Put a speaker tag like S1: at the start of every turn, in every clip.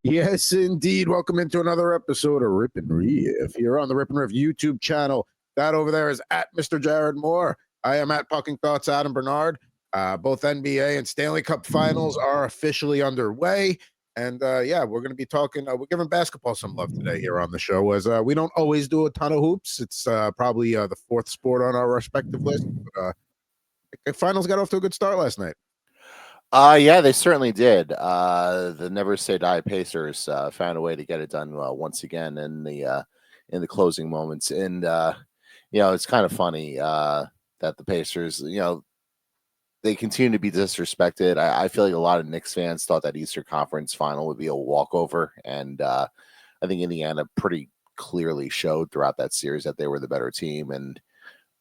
S1: Yes, indeed. Welcome into another episode of Rip and Riff here on the Rip and Riff YouTube channel. That over there is at Mr. Jared Moore. I am at Pucking Thoughts Adam Bernard. Both NBA and Stanley Cup finals are officially underway. And yeah, we're going to be talking, we're giving basketball some love today here on the show, as we don't always do a ton of hoops. It's probably the fourth sport on our respective list. But the finals got off to a good start last night.
S2: Yeah, they certainly did. The Never Say Die Pacers found a way to get it done once again in the closing moments, and it's kind of funny that the Pacers, they continue to be disrespected. I feel like a lot of Knicks fans thought that Eastern Conference final would be a walkover, and I think Indiana pretty clearly showed throughout that series that they were the better team. And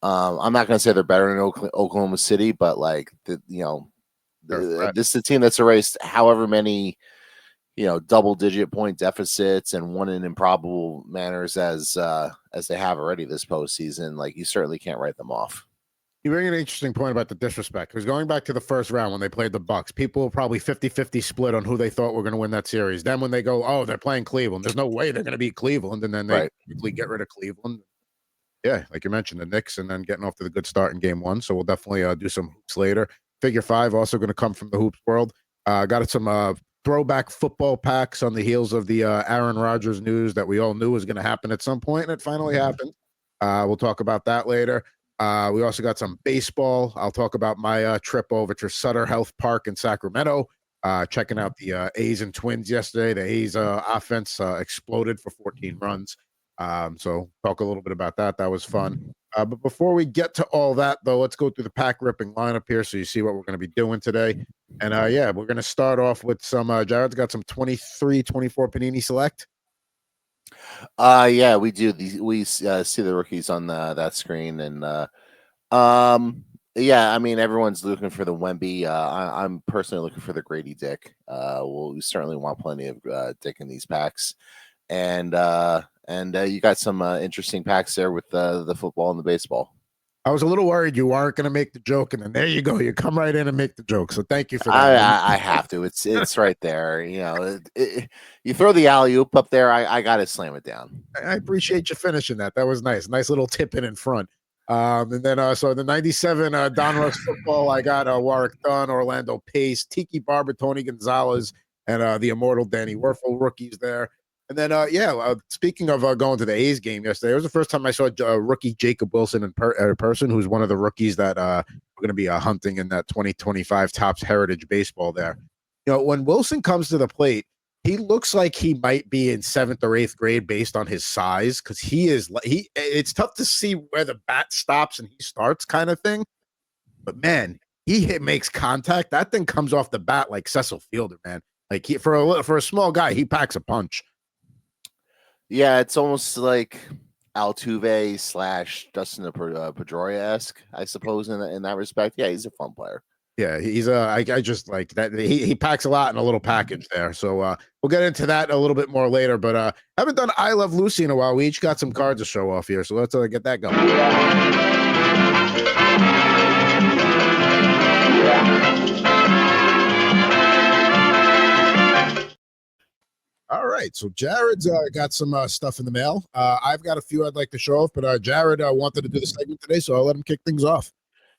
S2: I'm not going to say they're better than Oklahoma City, but this is a team that's erased however many, double-digit point deficits and won in improbable manners as they have already this postseason. Like, you certainly can't write them off.
S1: You bring an interesting point about the disrespect, because going back to the first round when they played the Bucks, people were probably 50-50 split on who they thought were going to win that series. Then when they go, oh, they're playing Cleveland, there's no way they're going to beat Cleveland, and then they quickly get rid of Cleveland. Yeah, like you mentioned, the Knicks, and then getting off to the good start in game one. So we'll definitely do some hoops later. Figure 5 also going to come from the hoops world. Got some throwback football packs on the heels of the Aaron Rodgers news that we all knew was going to happen at some point, and it finally happened. We'll talk about that later. We also got some baseball. I'll talk about my trip over to Sutter Health Park in Sacramento, checking out the A's and Twins yesterday. The A's offense exploded for 14 runs. So talk a little bit about that. That was fun. But before we get to all that, though, let's go through the pack ripping lineup here so you see what we're going to be doing today. And yeah, we're going to start off with some Jared's got some 23-24 Panini Select.
S2: Yeah, we do. We see the rookies on that screen, and yeah, I mean, everyone's looking for the Wemby. I'm personally looking for the Grady Dick. We certainly want plenty of Dick in these packs, and you got some interesting packs there with the football and the baseball.
S1: I was a little worried you weren't going to make the joke, and then there you go. You come right in and make the joke. So thank you for that.
S2: I have to. It's right there. You throw the alley oop up there. I got to slam it down.
S1: I appreciate you finishing that. That was nice. Nice little tip in front. And then so the 97 Donruss football, I got Warwick Dunn, Orlando Pace, Tiki Barber, Tony Gonzalez, and the immortal Danny Werfel rookies there. And then, yeah, speaking of going to the A's game yesterday, it was the first time I saw rookie Jacob Wilson in person, who's one of the rookies that we're going to be hunting in that 2025 Topps Heritage Baseball there. When Wilson comes to the plate, he looks like he might be in 7th or 8th grade based on his size, because it's tough to see where the bat stops and he starts kind of thing. But, man, he makes contact. That thing comes off the bat like Cecil Fielder, man. Like, for a small guy, he packs a punch.
S2: Yeah, it's almost like Altuve / Dustin Pedroia-esque, I suppose, in that respect. Yeah, he's a fun player.
S1: Yeah, he's I just like that. He packs a lot in a little package there. So we'll get into that a little bit more later. But haven't done I Love Loosey in a while. We each got some cards to show off here. So let's get that going. All right, so Jared's got some stuff in the mail. I've got a few I'd like to show off, but Jared wanted to do the segment today, so I'll let him kick things off.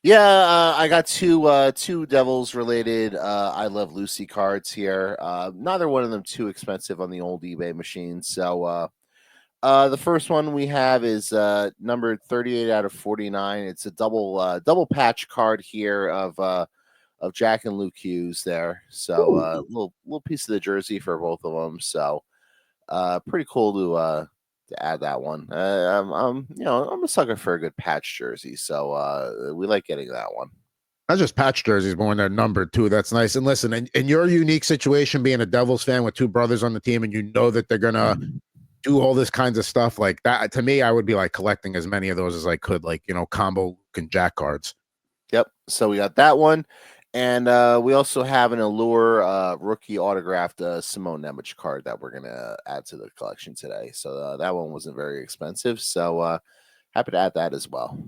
S2: Yeah, I got two Devils related I Love Loosey cards here. Neither one of them too expensive on the old eBay machine. So the first one we have is numbered 38 out of 49. It's a double patch card here of Jack and Luke Hughes there. So little piece of the jersey for both of them. So pretty cool to add that one. I'm a sucker for a good patch jersey, so we like getting that one.
S1: Not just patch jerseys, but when they're numbered too. That's nice. And listen, in your unique situation, being a Devils fan with two brothers on the team, and you know that they're gonna do all this kinds of stuff like that. To me, I would be like collecting as many of those as I could, like combo Luke and Jack cards.
S2: Yep. So we got that one. And we also have an Allure rookie autographed Simone Nemec card that we're going to add to the collection today. So that one wasn't very expensive. So happy to add that as well.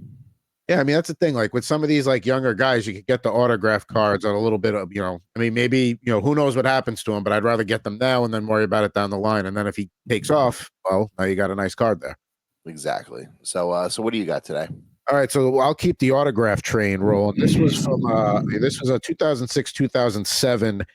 S1: Yeah, I mean that's the thing. Like with some of these like younger guys, you could get the autograph cards on a little bit of, I mean, maybe who knows what happens to him, but I'd rather get them now and then worry about it down the line. And then if he takes off, well, now you got a nice card there.
S2: Exactly. So so what do you got today?
S1: All right, so I'll keep the autograph train rolling. This was from this was a 2006 2007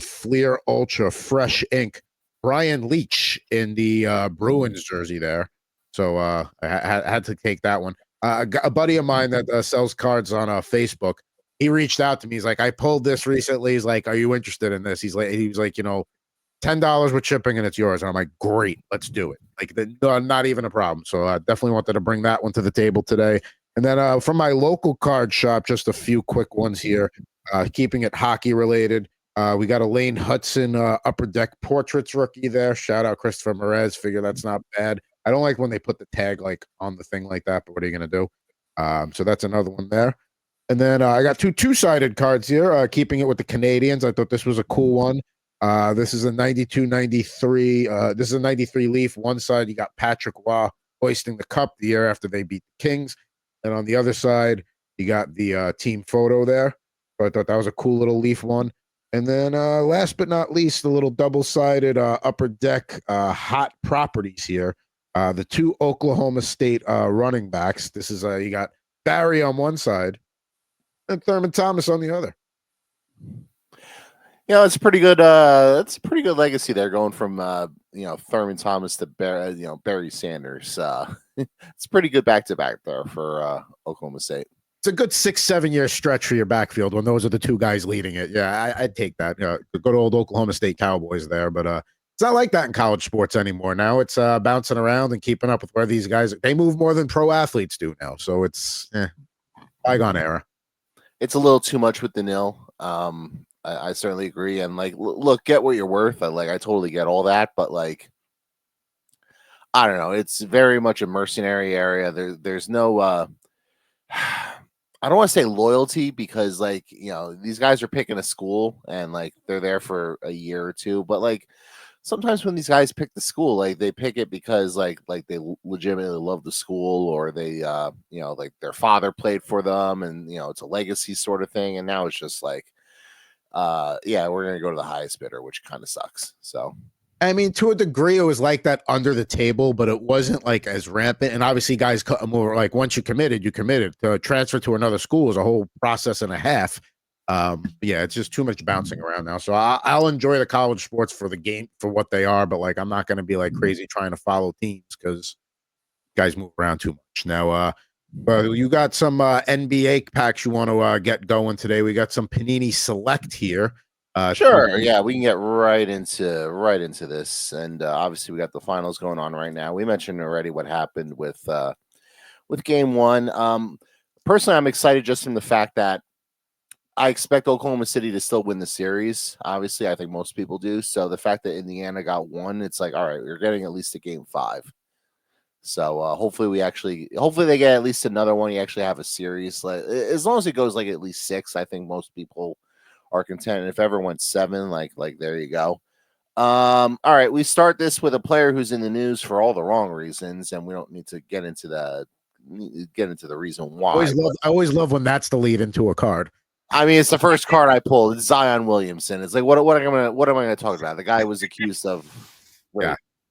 S1: Fleer Ultra Fresh Ink Brian Leach in the Bruins jersey there. So I had to take that one. A buddy of mine that sells cards on Facebook, he reached out to me. He's like, I pulled this recently. He's like, are you interested in this? He was like, $10 with shipping and it's yours. And I'm like, great, let's do it. Like, not even a problem. So I definitely wanted to bring that one to the table today. And then from my local card shop, just a few quick ones here, keeping it hockey related. We got a Lane Hudson Upper Deck Portraits rookie there. Shout out Christopher Merez. Figure that's not bad. I don't like when they put the tag like on the thing like that, but what are you going to do? So that's another one there. And then I got two-sided cards here, keeping it with the Canadians. I thought this was a cool one. This is a 92-93. This is a 93 Leaf. One side, you got Patrick Waugh hoisting the cup the year after they beat the Kings. And on the other side, you got the team photo there. So I thought that was a cool little Leaf one. And then last but not least, the little double-sided Upper Deck hot properties here. The two Oklahoma State running backs. This is you got Barry on one side and Thurman Thomas on the other.
S2: Yeah, that's pretty good. That's a pretty good legacy there, going from Thurman Thomas to Barry Sanders. It's pretty good back to back there for Oklahoma State.
S1: It's a good 6-7 year stretch for your backfield when those are the two guys leading it. Yeah, I'd take that. The good old Oklahoma State Cowboys there, but it's not like that in college sports anymore. Now it's bouncing around and keeping up with where these guys. They move more than pro athletes do now, so it's bygone era.
S2: It's a little too much with the nil. I certainly agree. And look, get what you're worth. I totally get all that, but I don't know. It's very much a mercenary area. There's no, I don't want to say loyalty because these guys are picking a school and they're there for a year or two. But sometimes when these guys pick the school, they pick it because they legitimately love the school, or they, their father played for them, and it's a legacy sort of thing. And now it's just yeah, we're gonna go to the highest bidder, which kind of sucks. So
S1: I mean, to a degree, it was like that under the table, but it wasn't as rampant. And obviously, guys cut them over. Once you committed, you committed. To transfer to another school is a whole process and a half. Yeah, it's just too much bouncing around now. So I'll enjoy the college sports for the game for what they are, but I'm not going to be crazy trying to follow teams because guys move around too much. Now, you got some NBA packs you want to get going today. We got some Panini Select here.
S2: Sure, yeah, we can get right into this, and obviously we got the finals going on right now. We mentioned already what happened with game one. Personally, I'm excited just from the fact that I expect Oklahoma City to still win the series. Obviously, I think most people do. So the fact that Indiana got one, it's all right, we're getting at least a game 5. So hopefully they get at least another one. You actually have a series. As long as it goes at least 6, I think most people are content. And if ever went 7, there you go. All right, we start this with a player who's in the news for all the wrong reasons, and we don't need to get into the reason why.
S1: I always love when that's the lead into a card.
S2: I mean, it's the first card I pulled. It's Zion Williamson. It's what am I gonna talk about? The guy was accused of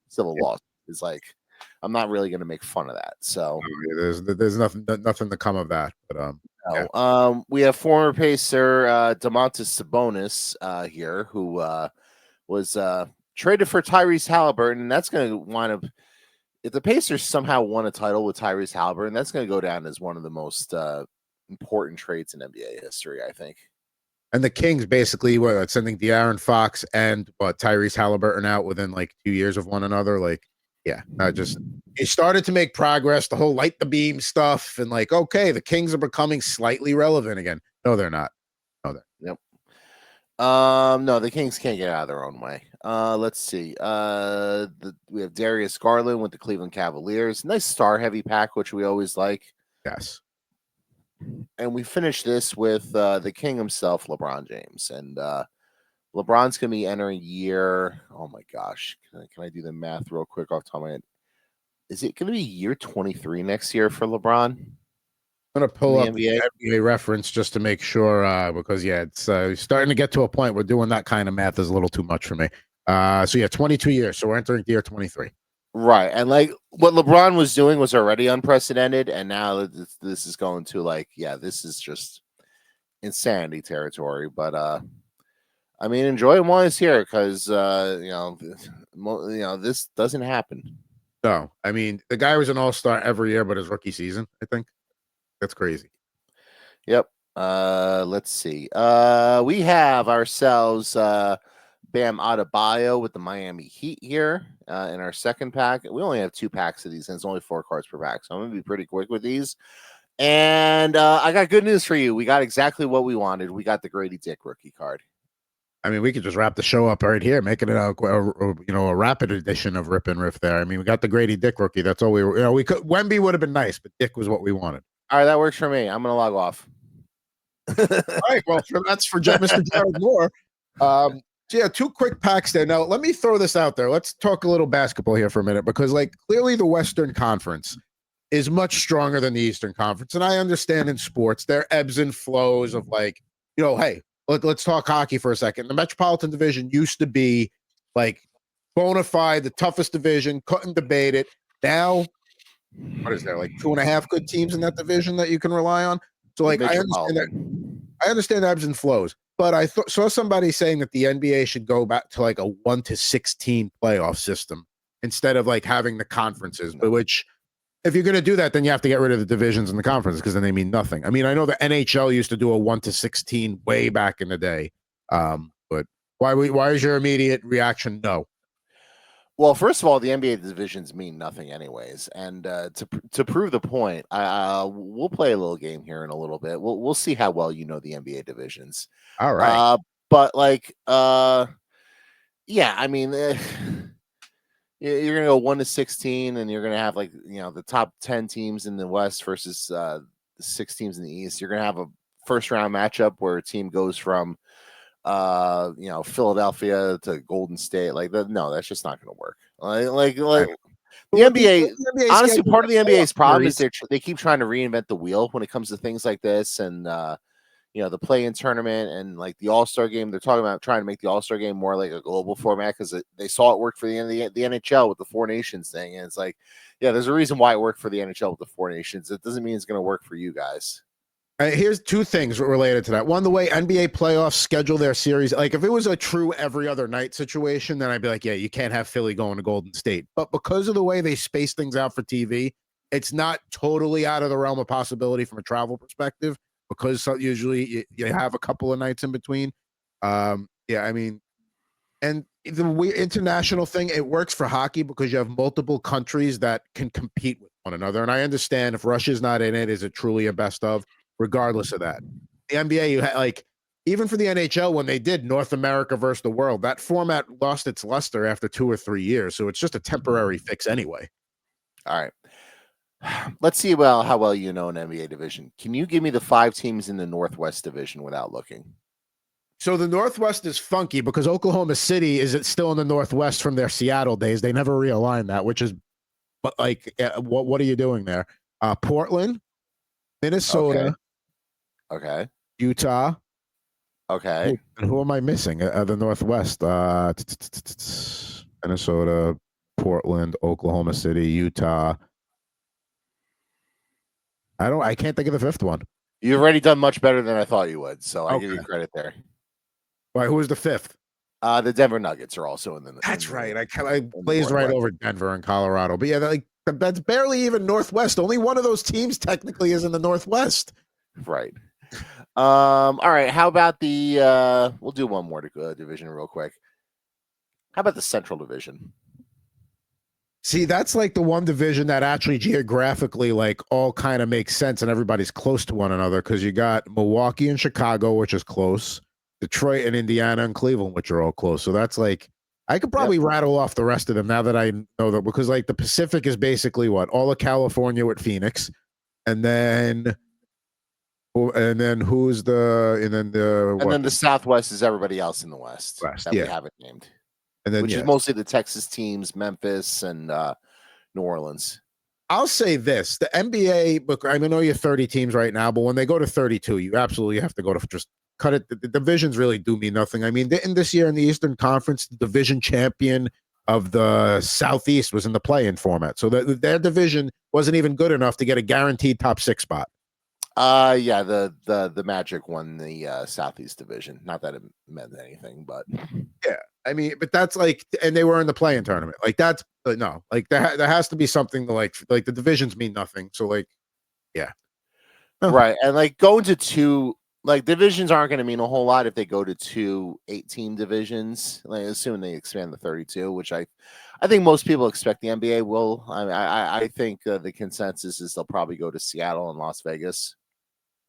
S2: civil law. It's I'm not really gonna make fun of that. So
S1: there's nothing to come of that. But
S2: no. We have former Pacer Domantas Sabonis here, who was traded for Tyrese Halliburton, and that's going to wind up. If the Pacers somehow won a title with Tyrese Halliburton, that's going to go down as one of the most important trades in NBA history, I think.
S1: And the Kings basically sending De'Aaron Fox and Tyrese Halliburton out within 2 years of one another. Yeah, he started to make progress. The whole light the beam stuff, and okay, the Kings are becoming slightly relevant again. No, they're not. No, they're.
S2: Yep. No, the Kings can't get out of their own way. Let's see. We have Darius Garland with the Cleveland Cavaliers. Nice star-heavy pack, which we always like.
S1: Yes.
S2: And we finish this with the King himself, LeBron James, and LeBron's going to be entering year. Oh my gosh, can I do the math real quick off the top of my head? Is it going to be year 23 next year for LeBron?
S1: I'm gonna pull up
S2: NBA.
S1: the NBA reference just to make sure, because it's starting to get to a point where doing that kind of math is a little too much for me. So yeah, 22 years. So we're entering year 23.
S2: Right, and like what LeBron was doing was already unprecedented, and now this is going to this is just insanity territory. But I mean, enjoy him while he's here, because this doesn't happen.
S1: No, I mean the guy was an all-star every year, but his rookie season, I think that's crazy.
S2: Yep. Let's see. We have ourselves Bam Adebayo with the Miami Heat here in our second pack. We only have 2 packs of these, and it's only 4 cards per pack, so I'm gonna be pretty quick with these. And I got good news for you. We got exactly what we wanted. We got the Grady Dick rookie card.
S1: I mean, we could just wrap the show up right here, making it a rapid edition of Rip and Riff there. I mean, we got the Grady Dick rookie. That's all we were. We could. Wemby would have been nice, but Dick was what we wanted.
S2: All right, that works for me. I'm gonna log off.
S1: All right, well, that's for Mr. Jared Moore. So yeah, 2 quick packs there. Now, let me throw this out there. Let's talk a little basketball here for a minute, because clearly the Western Conference is much stronger than the Eastern Conference, and I understand in sports there are ebbs and flows of hey. Let's talk hockey for a second. The Metropolitan Division used to be bona fide, the toughest division, couldn't debate it. Now, what is there, 2.5 good teams in that division that you can rely on? So I understand ebbs and flows, but I saw somebody saying that the NBA should go back to a 1-16 playoff system instead of having the conferences, but which, if you're going to do that, then you have to get rid of the divisions and the conferences, because then they mean nothing. I mean, I know the NHL used to do a 1-16 way back in the day, but why is your immediate reaction no?
S2: Well, first of all, the NBA divisions mean nothing anyways, and to prove the point, we'll play a little game here in a little bit. We'll see how well you know the NBA divisions.
S1: All right,
S2: but yeah, I mean. You're gonna go 1-16, and you're gonna have the top 10 teams in the West versus the 6 teams in the East. You're gonna have a first round matchup where a team goes from Philadelphia to Golden State. No, that's just not gonna work. The NBA, honestly, part of the NBA's problem is they keep trying to reinvent the wheel when it comes to things like this, and the play-in tournament and the All-Star game. They're talking about trying to make the All-Star game more like a global format, because they saw it work for the NHL with the 4 nations thing. And it's there's a reason why it worked for the NHL with the 4 nations. It doesn't mean it's going to work for you guys.
S1: Here's 2 things related to that. One, the way NBA playoffs schedule their series. If it was a true every other night situation, then I'd be yeah, you can't have Philly going to Golden State. But because of the way they space things out for TV, it's not totally out of the realm of possibility from a travel perspective, because usually you have a couple of nights in between. Yeah, I mean, and the international thing, it works for hockey because you have multiple countries that can compete with one another. And I understand if Russia's not in it, is it truly a best of? Regardless of that, the NBA, you even for the NHL, when they did North America versus the world, that format lost its luster after 2 or 3 years. So it's just a temporary fix anyway.
S2: All right. Let's see how well you know an NBA division. Can you give me the 5 teams in the Northwest Division without looking?
S1: So the Northwest is funky because Oklahoma City is still in the Northwest from their Seattle days. They never realigned that, which is, but what are you doing there? Portland, Minnesota,
S2: okay,
S1: Utah,
S2: okay.
S1: And who am I missing? The Northwest, Minnesota, Portland, Oklahoma City, Utah. I can't think of the 5th one.
S2: You've already done much better than I thought you would, so I give you credit there.
S1: Why? Who was the 5th?
S2: The Denver Nuggets are also in the.
S1: That's right. I blazed right over Denver and Colorado, but yeah, that's barely even Northwest. Only one of those teams technically is in the Northwest.
S2: Right. All right. How about the? We'll do one more division real quick. How about the Central Division?
S1: See, that's the one division that actually geographically all kind of makes sense, and everybody's close to one another, because you got Milwaukee and Chicago, which is close, Detroit and Indiana and Cleveland, which are all close. So that's I could probably rattle off the rest of them now that I know that, because the Pacific is basically all of California with Phoenix, and then who's the
S2: Southwest is everybody else in the West that we haven't named. And then, which is mostly the Texas teams, Memphis and New Orleans.
S1: I'll say this: the NBA. Look, I know you're 30 teams right now, but when they go to 32, you absolutely have to go to just cut it. The divisions really do mean nothing. I mean, in this year in the Eastern Conference, the division champion of the Southeast was in the play-in format, so their division wasn't even good enough to get a guaranteed top 6 spot.
S2: Yeah, the Magic won the Southeast Division. Not that it meant anything, but
S1: yeah, I mean, but that's like, and they were in the play-in tournament. Like that's no, like there has to be something to like the divisions mean nothing. So like, yeah,
S2: right, and like going to two like divisions aren't going to mean a whole lot if they go to 2 8-team divisions. Like assuming they expand to 32, which I think most people expect the NBA will. I think the consensus is they'll probably go to Seattle and Las Vegas.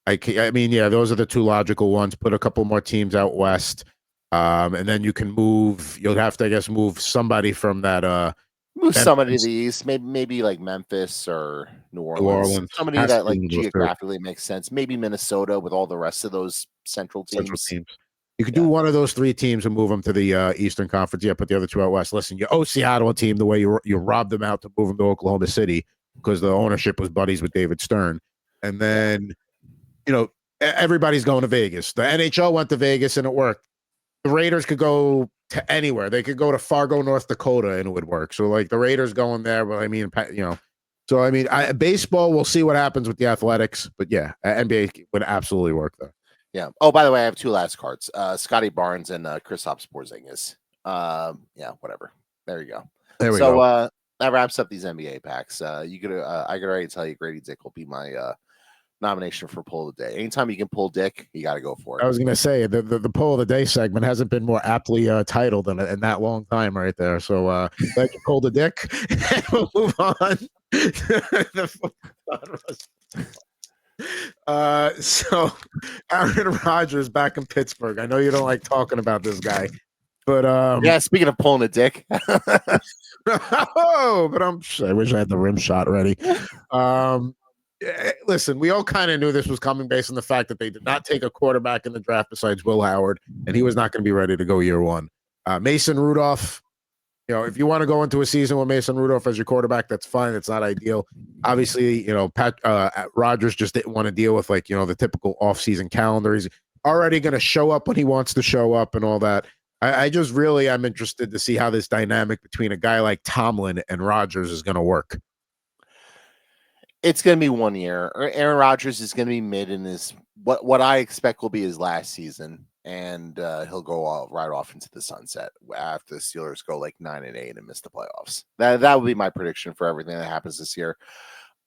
S1: I mean, yeah, those are the two logical ones. Put a couple more teams out west, and then you can move. You'll have to, I guess, move somebody from that.
S2: Move somebody to the east, maybe like Memphis or New Orleans. Somebody that like geographically makes sense. Maybe Minnesota with all the rest of those central teams.
S1: You could do one of those 3 teams and move them to the Eastern Conference. Yeah, put the other 2 out west. Listen, you owe Seattle a team the way you robbed them out to move them to Oklahoma City because the ownership was buddies with David Stern, and then. You know, everybody's going to Vegas. The NHL went to Vegas and it worked. The Raiders could go to anywhere. They could go to Fargo, North Dakota, and it would work. So, like the Raiders going there, but I mean, you know, so I mean, baseball. We'll see what happens with the Athletics, but yeah, NBA would absolutely work there.
S2: Yeah. Oh, by the way, I have 2 last cards: Scotty Barnes and Kristaps Porzingis. Yeah, whatever. There you go.
S1: There we go.
S2: That wraps up these NBA packs. I could already tell you, Grady Dick will be my nomination for poll of the day. Anytime you can pull Dick, you got to go for it.
S1: I was going to say the poll of the day segment hasn't been more aptly titled in that long time right there. So like pull the Dick, and we'll move on. So Aaron Rodgers back in Pittsburgh. I know you don't like talking about this guy, but
S2: yeah. Speaking of pulling a Dick,
S1: oh, but I wish I had the rim shot ready. Listen, we all kind of knew this was coming based on the fact that they did not take a quarterback in the draft besides Will Howard, and he was not going to be ready to go year 1. Mason Rudolph, you know, if you want to go into a season with Mason Rudolph as your quarterback, that's fine. It's not ideal. Obviously, you know, Rodgers just didn't want to deal with like, you know, the typical offseason calendar. He's already going to show up when he wants to show up and all that. I'm interested to see how this dynamic between a guy like Tomlin and Rodgers is going to work.
S2: It's going to be 1 year. Aaron Rodgers is going to be mid in his what I expect will be his last season, and he'll go right off into the sunset after the Steelers go like 9-8 and miss the playoffs. That would be my prediction for everything that happens this year.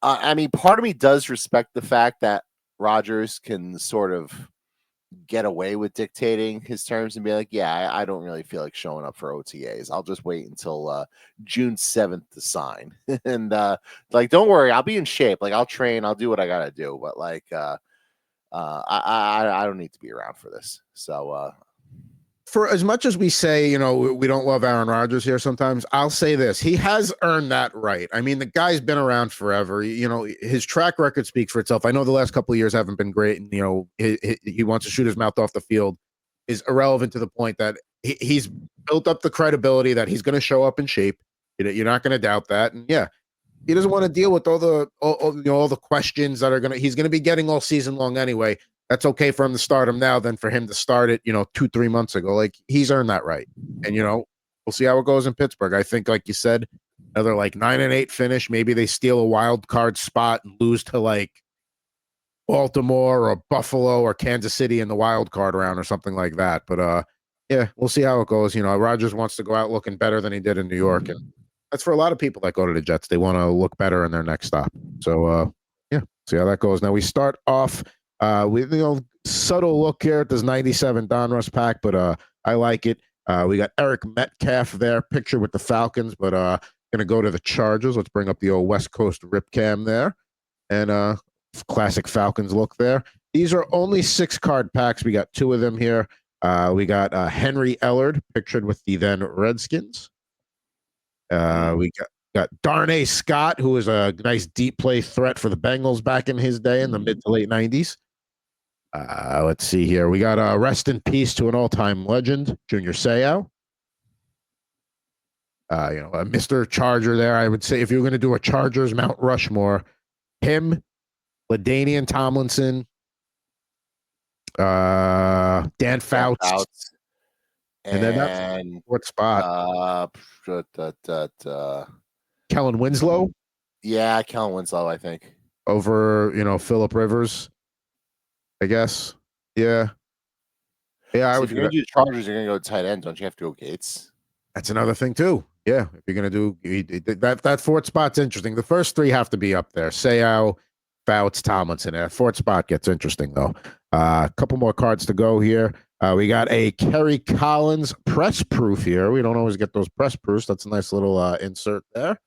S2: I mean, part of me does respect the fact that Rodgers can sort of get away with dictating his terms and be like, yeah, I don't really feel like showing up for OTAs. I'll just wait until June 7th to sign. And like, don't worry, I'll be in shape. Like, I'll train, I'll do what I gotta do. But like, I don't need to be around for this. So
S1: for as much as we say, you know, we don't love Aaron Rodgers here sometimes, I'll say this. He has earned that right. I mean, the guy's been around forever. You know, his track record speaks for itself. I know the last couple of years haven't been great, and, you know, he wants to shoot his mouth off the field is irrelevant to the point that he's built up the credibility that he's going to show up in shape. You're not going to doubt that. And, yeah, he doesn't want to deal with all the questions that he's going to be getting all season long anyway. That's okay for him to start him now than for him to start it, 2-3 months ago. Like, he's earned that right. And, we'll see how it goes in Pittsburgh. I think, like you said, another like 9-8 finish. Maybe they steal a wild card spot and lose to like Baltimore or Buffalo or Kansas City in the wild card round or something like that. But yeah, we'll see how it goes. Rodgers wants to go out looking better than he did in New York. And that's for a lot of people that go to the Jets. They want to look better in their next stop. So yeah, see how that goes. Now we start off with subtle look here at this 97 Donruss pack, but I like it. We got Eric Metcalf there, picture with the Falcons, but gonna go to the Chargers. Let's bring up the old West Coast rip cam there, and classic Falcons look there. These are only 6-card packs. We got 2 of them here. We got Henry Ellard pictured with the then Redskins. We got Darnay Scott, who was a nice deep play threat for the Bengals back in his day in the mid to late 90s. Let's see here. We got rest in peace to an all-time legend, Junior Seau. A Mr. Charger there. I would say if you're going to do a Chargers Mount Rushmore, him, LaDainian Tomlinson, Dan Fouts, and then that's what spot? Kellen Winslow.
S2: Yeah, Kellen Winslow, I think.
S1: Over, Phillip Rivers, I guess. Yeah. Yeah,
S2: if you're going to do Chargers, you're going to go tight end. Don't you have to go Gates?
S1: That's another thing, too. Yeah, if you're going to do that fourth spot's interesting. The first three have to be up there. Seau, Fouts, Tomlinson. That fourth spot gets interesting, though. A couple more cards to go here. We got a Kerry Collins press proof here. We don't always get those press proofs. That's a nice little insert there.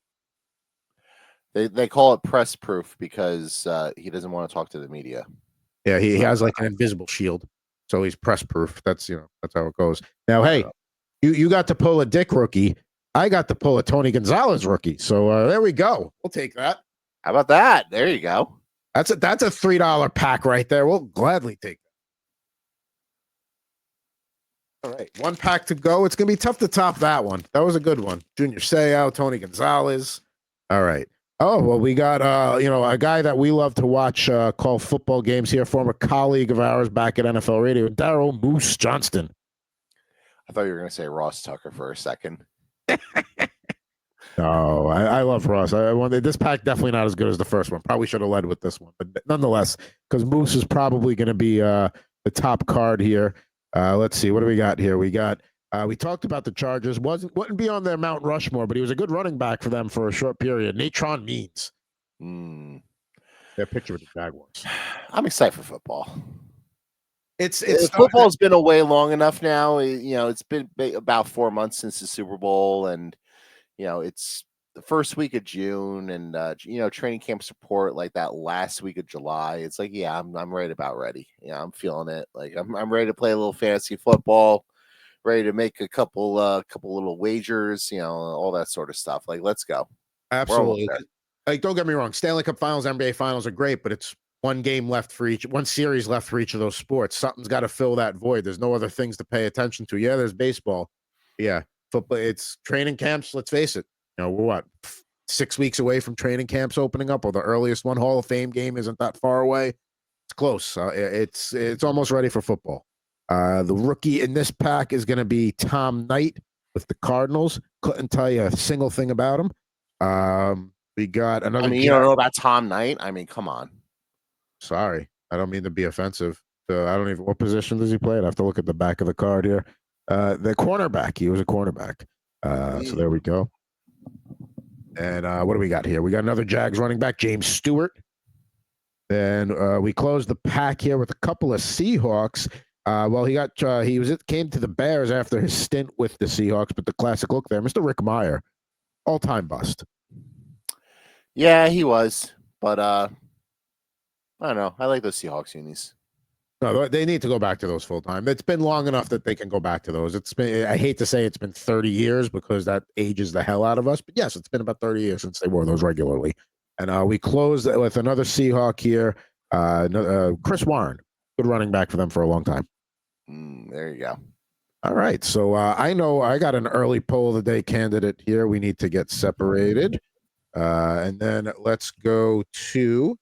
S2: They call it press proof because he doesn't want to talk to the media.
S1: Yeah, he has like an invisible shield, so he's press proof. That's that's how it goes. Now, hey, you got to pull a Dick rookie. I got to pull a Tony Gonzalez rookie. So there we go. We'll take that.
S2: How about that? There you go.
S1: That's a $3 pack right there. We'll gladly take that. All right, one pack to go. It's gonna be tough to top that one. That was a good one. Junior Seau, Tony Gonzalez. All right. Oh, well, we got, a guy that we love to watch call football games here, former colleague of ours back at NFL Radio, Daryl Moose Johnston.
S2: I thought you were going to say Ross Tucker for a second.
S1: No, I love Ross. This pack definitely not as good as the first one. Probably should have led with this one. But nonetheless, because Moose is probably going to be the top card here. Let's see. What do we got here? We talked about the Chargers. Wouldn't be on their Mount Rushmore, but he was a good running back for them for a short period. Natron Means. Their picture with the Jaguars.
S2: I'm excited for football.
S1: It's
S2: football's been away long enough now. It's been about 4 months since the Super Bowl, and it's the first week of June, and training camp support like that last week of July. It's like, yeah, I'm right about ready. Yeah, I'm feeling it. Like I'm ready to play a little fantasy football. Ready to make a couple little wagers, all that sort of stuff. Like, let's go.
S1: Absolutely. Like, don't get me wrong. Stanley Cup Finals, NBA Finals are great, but it's one series left for each of those sports. Something's got to fill that void. There's no other things to pay attention to. Yeah, there's baseball. Yeah, football. It's training camps. Let's face it. We're what, 6 weeks away from training camps opening up, or the earliest one. Hall of Fame game isn't that far away. It's close. It's almost ready for football. The rookie in this pack is going to be Tom Knight with the Cardinals. Couldn't tell you a single thing about him. We got another.
S2: You don't know about Tom Knight? I mean, come on.
S1: Sorry, I don't mean to be offensive. I don't even. What position does he play? I have to look at the back of the card here. The cornerback. He was a cornerback. So there we go. And what do we got here? We got another Jags running back, James Stewart. Then we closed the pack here with a couple of Seahawks. He came to the Bears after his stint with the Seahawks, but the classic look there, Mr. Rick Meyer, all-time bust.
S2: Yeah, he was, but I don't know. I like those Seahawks unis.
S1: No, they need to go back to those full-time. It's been long enough that they can go back to those. I hate to say it's been 30 years because that ages the hell out of us, but yes, it's been about 30 years since they wore those regularly. And we closed with another Seahawk here, Chris Warren, good running back for them for a long time.
S2: There you go.
S1: All right. So I know I got an early poll of the day candidate here. We need to get separated. And then let's go to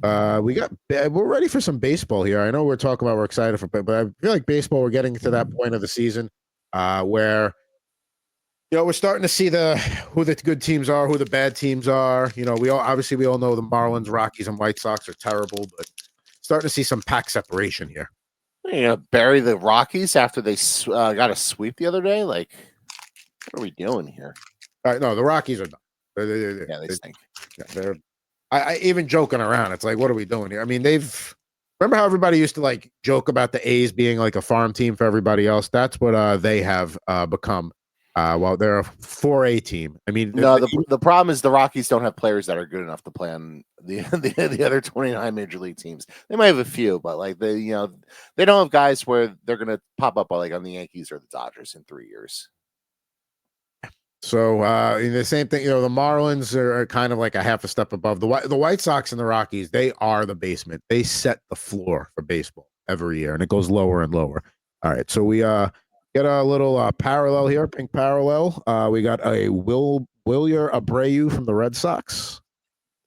S1: we're ready for some baseball here. I know we're talking about we're excited for, but I feel like baseball, we're getting to that point of the season where we're starting to see who the good teams are, who the bad teams are. We all know the Marlins, Rockies, and White Sox are terrible, but starting to see some pack separation here.
S2: Bury the Rockies after they got a sweep the other day. Like, what are we doing here?
S1: All right, no, the Rockies are done.
S2: They stink.
S1: They're I even joking around. It's like, what are we doing here? I mean, remember how everybody used to like joke about the A's being like a farm team for everybody else? That's what they have become. Well, they're a 4A team. I mean,
S2: no, the problem is the Rockies don't have players that are good enough to play on the other 29 major league teams. They might have a few, but like they don't have guys where they're going to pop up like on the Yankees or the Dodgers in 3 years.
S1: So the same thing, the Marlins are kind of like a half a step above the White Sox and the Rockies. They are the basement. They set the floor for baseball every year, and it goes lower and lower. All right, so we Get a little parallel here, pink parallel. We got a Wilyer Abreu from the Red Sox.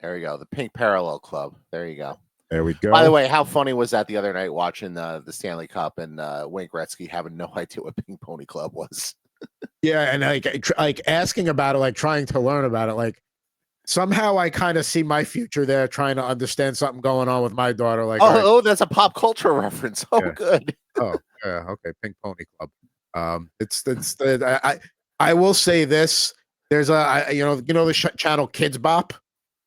S2: There we go. The Pink Parallel Club. There you go.
S1: There we go.
S2: By the way, how funny was that the other night watching the Stanley Cup and Wayne Gretzky having no idea what Pink Pony Club was?
S1: Yeah, and like asking about it, like trying to learn about it, like somehow I kind of see my future there, trying to understand something going on with my daughter. Like,
S2: oh, that's a pop culture reference. Oh, yeah. Good.
S1: Oh, yeah, okay, Pink Pony Club. I will say this. There's the channel Kids Bop,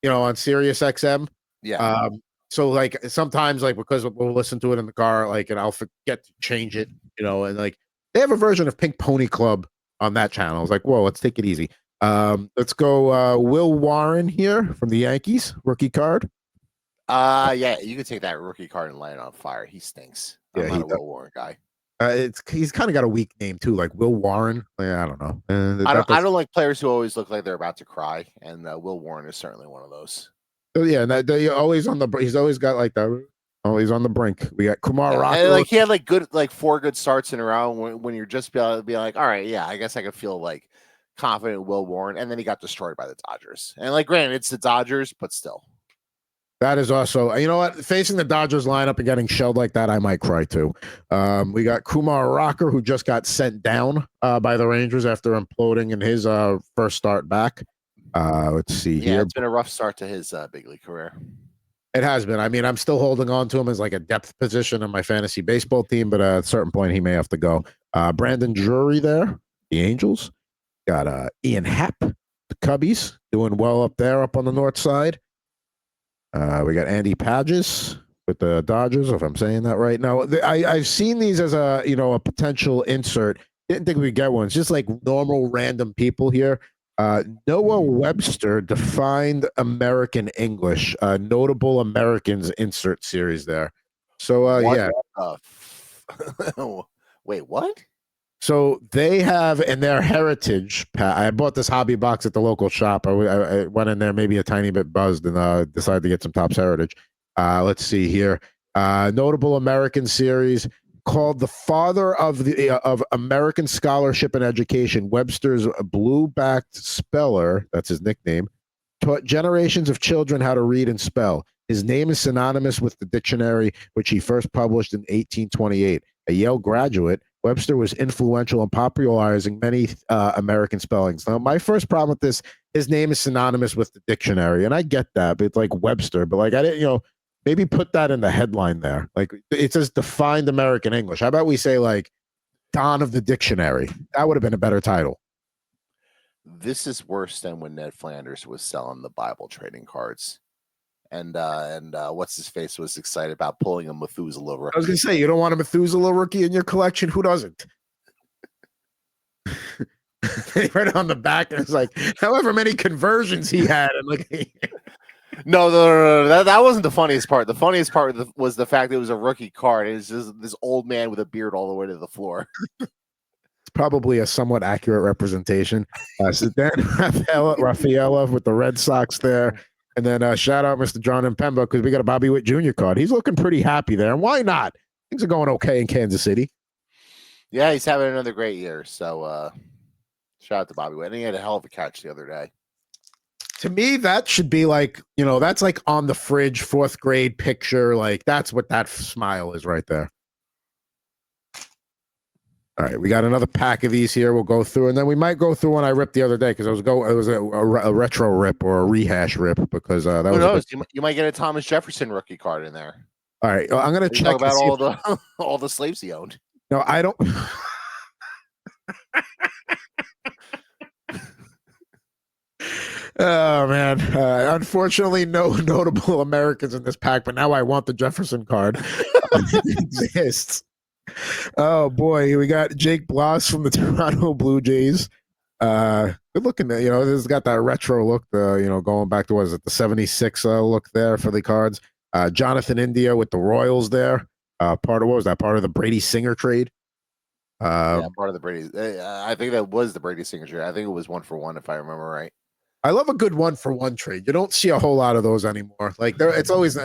S1: on Sirius XM.
S2: Yeah.
S1: So like sometimes like because we'll listen to it in the car, like, and I'll forget to change it, and like they have a version of Pink Pony Club on that channel. I was like, whoa, let's take it easy. Let's go Will Warren here from the Yankees, rookie card.
S2: Yeah, you could take that rookie card and light it on fire. He stinks. I'm not a Will Warren guy.
S1: He's kind of got a weak name too, like Will Warren. I don't know.
S2: I don't like players who always look like they're about to cry, and Will Warren is certainly one of those.
S1: So yeah, he's always got like that. Always on the brink. We got Kumar Rocker.
S2: And like he had like 4 good starts in a row when you're just be like, all right, yeah, I guess I could feel like confident in Will Warren, and then he got destroyed by the Dodgers. And like, granted, it's the Dodgers, but still.
S1: That is also, you know what? Facing the Dodgers lineup and getting shelled like that, I might cry too. We got Kumar Rocker, who just got sent down by the Rangers after imploding in his first start back. Let's see here.
S2: It's been a rough start to his big league career.
S1: It has been. I mean, I'm still holding on to him as like a depth position in my fantasy baseball team, but at a certain point, he may have to go. Brandon Drury there, the Angels. Got Ian Happ, the Cubbies, doing well up there, up on the north side. We got Andy Pages with the Dodgers, if I'm saying that right. Now, I've seen these as a potential insert. Didn't think we'd get one. It's just like normal random people here. Noah Webster defined American English, notable Americans insert series there. So yeah.
S2: Wait, what?
S1: So they have in their heritage. I bought this hobby box at the local shop. I went in there maybe a tiny bit buzzed and decided to get some Topps Heritage. Let's see here. Notable American series called the father of American scholarship and education. Webster's blue-backed speller, that's his nickname, taught generations of children how to read and spell. His name is synonymous with the dictionary, which he first published in 1828. A Yale graduate, Webster was influential in popularizing many American spellings. Now, my first problem with this, his name is synonymous with the dictionary, and I get that, but it's like Webster, but like I didn't, maybe put that in the headline there. Like it says defined American English. How about we say like Don of the Dictionary? That would have been a better title.
S2: This is worse than when Ned Flanders was selling the Bible trading cards. And what's his face was excited about pulling a Methuselah rookie.
S1: I was gonna say, you don't want a Methuselah rookie in your collection. Who doesn't? Right on the back, and it's like, however many conversions he had, and like,
S2: no, that wasn't the funniest part. The funniest part was the fact that it was a rookie card. It's just this old man with a beard all the way to the floor.
S1: It's probably a somewhat accurate representation. So then Rafaela with the Red Sox there. And then shout out Mr. John and Pemba because we got a Bobby Witt Jr. card. He's looking pretty happy there. And why not? Things are going okay in Kansas City.
S2: Yeah, he's having another great year. So shout out to Bobby Witt. And he had a hell of a catch the other day.
S1: To me, that should be like, that's like on the fridge, 4th grade picture. Like that's what that smile is right there. All right, we got another pack of these here. We'll go through, and then we might go through one I ripped the other day because it was a retro rip or a rehash rip because that
S2: Who
S1: was.
S2: Knows? You might get a Thomas Jefferson rookie card in there.
S1: All right, I'm gonna check
S2: about all the slaves he owned.
S1: No, I don't. Oh man! Unfortunately, no notable Americans in this pack, but now I want the Jefferson card. It exists. Oh boy, we got Jake Bloss from the Toronto Blue Jays. Good looking. This has got that retro look. Going back to what is it, the '76 look there for the cards. Jonathan India with the Royals there. Part of the Brady Singer trade?
S2: Yeah, part of the Brady. I think that was the Brady Singer trade. I think it was 1-for-1 if I remember right.
S1: I love a good 1-for-1 trade. You don't see a whole lot of those anymore. Like it's always,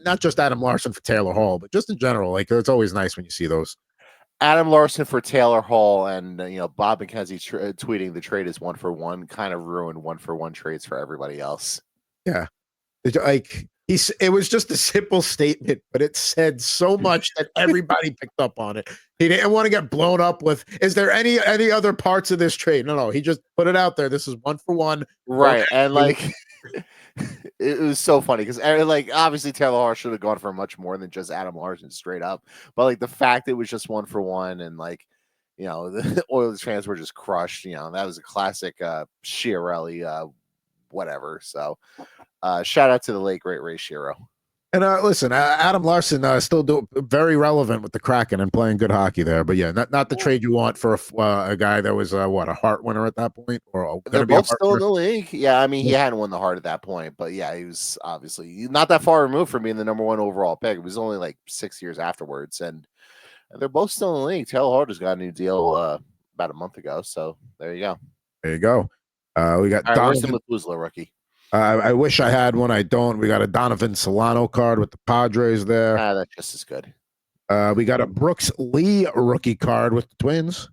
S1: not just Adam Larson for Taylor Hall, but just in general, like it's always nice when you see those.
S2: Adam Larson for Taylor Hall, and Bob McKenzie tweeting the trade is 1-for-1, kind of ruined 1-for-1 trades for everybody else.
S1: Yeah, it was just a simple statement, but it said so much that everybody picked up on it. He didn't want to get blown up with, is there any other parts of this trade? No, he just put it out there. This is 1-for-1.
S2: Right. And it was so funny because obviously Taylor Hall should have gone for much more than just Adam Larson straight up. But the fact it was just 1-for-1, and the Oilers fans were just crushed. That was a classic Chiarelli whatever. So shout out to the late great Ray Shero.
S1: And listen, Adam Larson still very relevant with the Kraken and playing good hockey there. But yeah, not the trade you want for a guy that was a Hart winner at that point, or
S2: they're both still in the league. Yeah, I mean he hadn't won the Hart at that point, but yeah, he was obviously not that far removed from being the #1 overall pick. It was only 6 years afterwards, and they're both still in the league. Taylor Hall just got a new deal about a month ago, so there you go.
S1: There you go. We got
S2: Donovan Methuselah rookie.
S1: I wish I had one. I don't. We got a Donovan Solano card with the Padres there.
S2: That's just as good.
S1: We got a Brooks Lee rookie card with the Twins.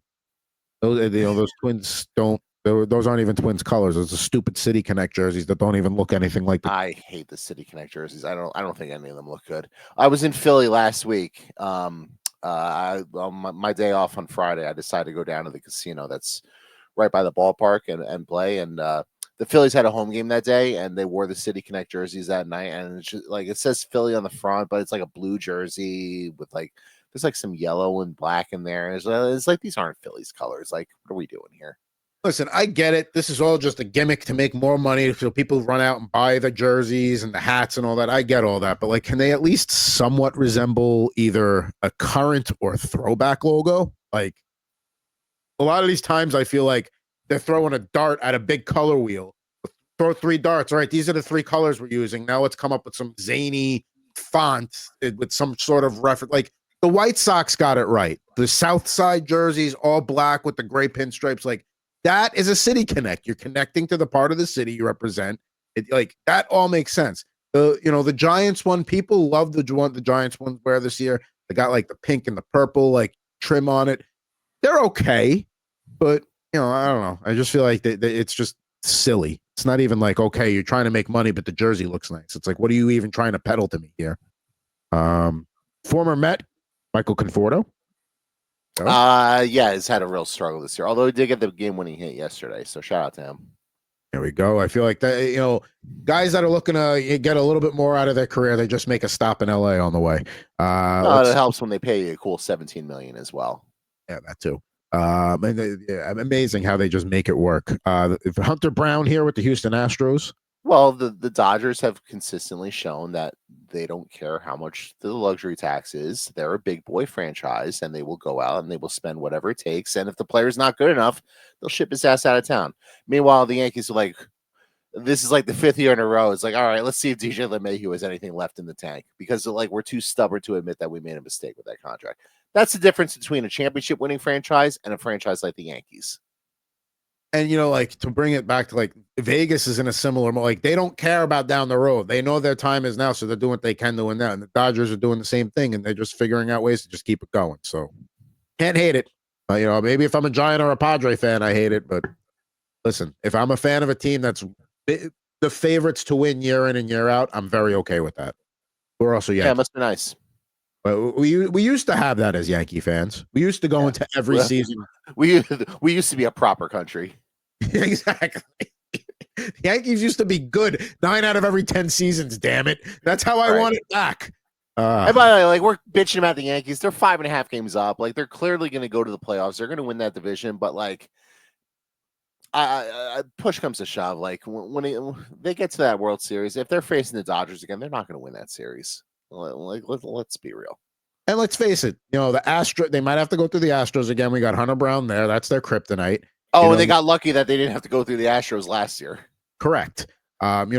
S1: Those Twins don't. Those aren't even Twins colors. Those are stupid City Connect jerseys that don't even look anything like.
S2: I hate the City Connect jerseys. I don't think any of them look good. I was in Philly last week. On my day off on Friday, I decided to go down to the casino that's right by the ballpark and play. And the Phillies had a home game that day, and they wore the City Connect jerseys that night. And it's just, it says Philly on the front, but it's a blue jersey with there's some yellow and black in there. And it's these aren't Phillies colors. What are we doing here?
S1: Listen, I get it. This is all just a gimmick to make more money so people run out and buy the jerseys and the hats and all that. I get all that. But can they at least somewhat resemble either a current or throwback logo? A lot of these times I feel like they're throwing a dart at a big color wheel. Throw 3 darts. All right, these are the 3 colors we're using. Now let's come up with some zany font with some sort of reference. The White Sox got it right. The South Side jerseys, all black with the gray pinstripes. That is a City Connect. You're connecting to the part of the city you represent. That all makes sense. The Giants one, people love the Giants one wear this year. They got the pink and the purple trim on it. They're okay, but I don't know. I just feel like it's just silly. It's not even okay, you're trying to make money, but the jersey looks nice. It's what are you even trying to peddle to me here? Former Met Michael Conforto.
S2: He's had a real struggle this year, although he did get the game-winning hit yesterday, so shout out to him.
S1: There we go. I feel like that, guys that are looking to get a little bit more out of their career, they just make a stop in LA on the way.
S2: It helps when they pay you a cool $17 million as well.
S1: Yeah, that too. Amazing how they just make it work. Hunter Brown here with the Houston Astros.
S2: Well, the Dodgers have consistently shown that they don't care how much the luxury tax is. They're a big boy franchise, and they will go out and they will spend whatever it takes. And if the player's not good enough, they'll ship his ass out of town. Meanwhile, the Yankees are this is the 5th year in a row. It's all right, let's see if DJ LeMahieu has anything left in the tank, because we're too stubborn to admit that we made a mistake with that contract. That's the difference between a championship winning franchise and a franchise like the Yankees.
S1: And, to bring it back to Vegas is in a similar mode. They don't care about down the road. They know their time is now, so they're doing what they can do in that. And the Dodgers are doing the same thing, and they're just figuring out ways to just keep it going. So can't hate it. Maybe if I'm a Giant or a Padre fan, I hate it. But listen, if I'm a fan of a team that's the favorites to win year in and year out, I'm very okay with that. We're also Yankees.
S2: Yeah, it must be nice.
S1: But we used to have that as Yankee fans. We used to go into every season.
S2: We used to be a proper country.
S1: Exactly. The Yankees used to be good 9 out of every 10 seasons. Damn it! That's how I want it back.
S2: And by the way, we're bitching about the Yankees. They're 5.5 games up. They're clearly going to go to the playoffs. They're going to win that division. But push comes to shove. When they get to that World Series, if they're facing the Dodgers again, they're not going to win that series. Let's be real.
S1: And let's face it, the Astros, they might have to go through the Astros again. We got Hunter Brown there. That's their kryptonite.
S2: Oh, and they got lucky that they didn't have to go through the Astros last year.
S1: Correct. If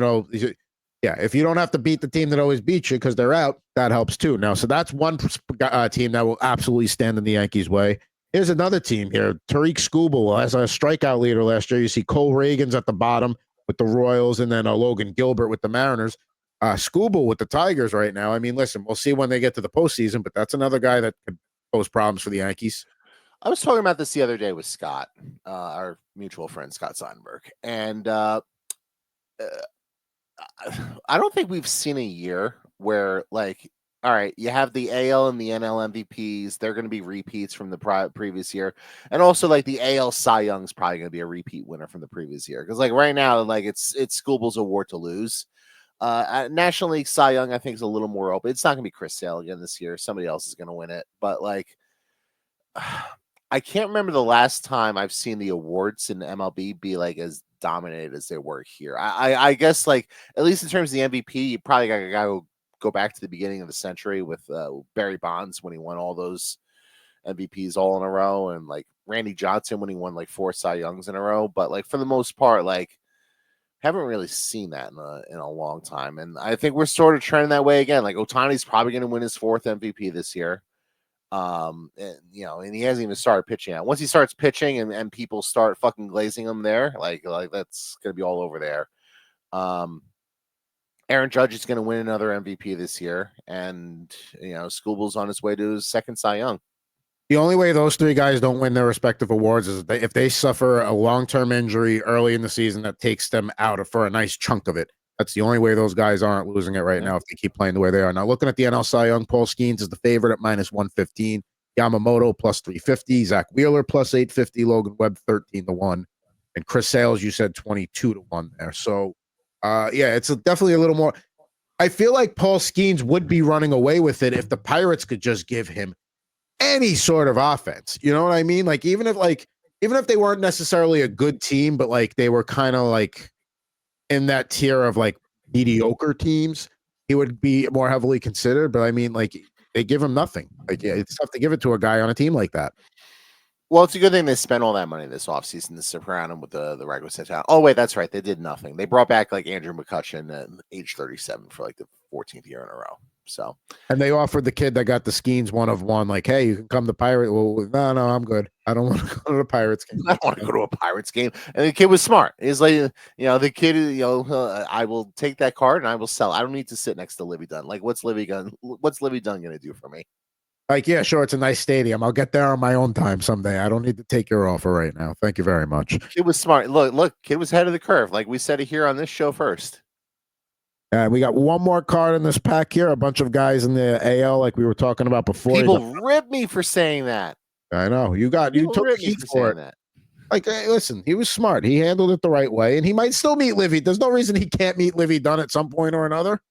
S1: you don't have to beat the team that always beats you because they're out, that helps too. Now, so that's one team that will absolutely stand in the Yankees' way. Here's another team here. Tariq Skubal as a strikeout leader last year. You see Cole Reagan's at the bottom with the Royals, and then Logan Gilbert with the Mariners. Skubal with the Tigers right now. I mean, listen, we'll see when they get to the postseason, but that's another guy that could pose problems for the Yankees?
S2: I was talking about this the other day with Scott, our mutual friend Scott Seidenberg, and I don't think we've seen a year where, like, all right, you have the AL and the NL MVPs. They're going to be repeats from the previous year. And also, like, the AL Cy Young's probably going to be a repeat winner from the previous year. Because, like, right now, like, it's Scooble's award to lose. National League Cy Young, I think, is a little more open. It's not going to be Chris Sale again this year. Somebody else is going to win it. But, like, I can't remember the last time I've seen the awards in MLB be like as dominated as they were here. I guess, like, at least in terms of the MVP, you probably got to go back to the beginning of the century with Barry Bonds when he won all those MVPs all in a row, and like Randy Johnson when he won like 4 Cy Youngs in a row. But like for the most part, like haven't really seen that in a long time, and I think we're sort of trending that way again. Like Ohtani's probably going to win his 4th MVP this year. And, you know, and he hasn't even started pitching yet. Once he starts pitching and people start fucking glazing him there, like that's gonna be all over there. Aaron Judge is gonna win another MVP this year, and you know, Scooble's on his way to his 2nd Cy Young.
S1: The only way those 3 guys don't win their respective awards is if they suffer a long-term injury early in the season that takes them out for a nice chunk of it. That's the only way those guys aren't losing it right now if they keep playing the way they are. Now, looking at the NL Cy Young, Paul Skeens is the favorite at -115. Yamamoto +350. Zach Wheeler +850. Logan Webb 13-1. And Chris Sales, you said 22-1 there. So, yeah, it's definitely a little more. I feel like Paul Skeens would be running away with it if the Pirates could just give him any sort of offense. You know what I mean? Like, even if they weren't necessarily a good team, but like they were kind of like in that tier of like mediocre teams, he would be more heavily considered. But I mean, like they give him nothing. Like, yeah, it's tough to give it to a guy on a team like that.
S2: Well, it's a good thing they spent all that money this offseason to surround him with the regular set talent. Oh, wait, that's right. They did nothing. They brought back like Andrew McCutchen at age 37 for like the 14th year in a row. So,
S1: and they offered the kid that got the Skeens 1 of 1, like, hey, you can come to Pirate. Well, no, I'm good. I don't want to go to the Pirates game.
S2: I don't want to go to a Pirates game. And the kid was smart. He's like, you know, the kid, you know, I will take that card and I will sell. I don't need to sit next to Livy Dunn. Like, what's Livy Dunn going to do for me?
S1: Like, yeah, sure, it's a nice stadium. I'll get there on my own time someday. I don't need to take your offer right now. Thank you very much.
S2: Kid was smart. Look, kid was ahead of the curve. Like we said it here on this show first.
S1: We got one more card in this pack here. A bunch of guys in the AL, like we were talking about before.
S2: People rip me for saying that.
S1: I know. You took heat for it. That. Like, hey, listen, he was smart. He handled it the right way, and he might still meet Livy. There's no reason he can't meet Livy Dunn at some point or another.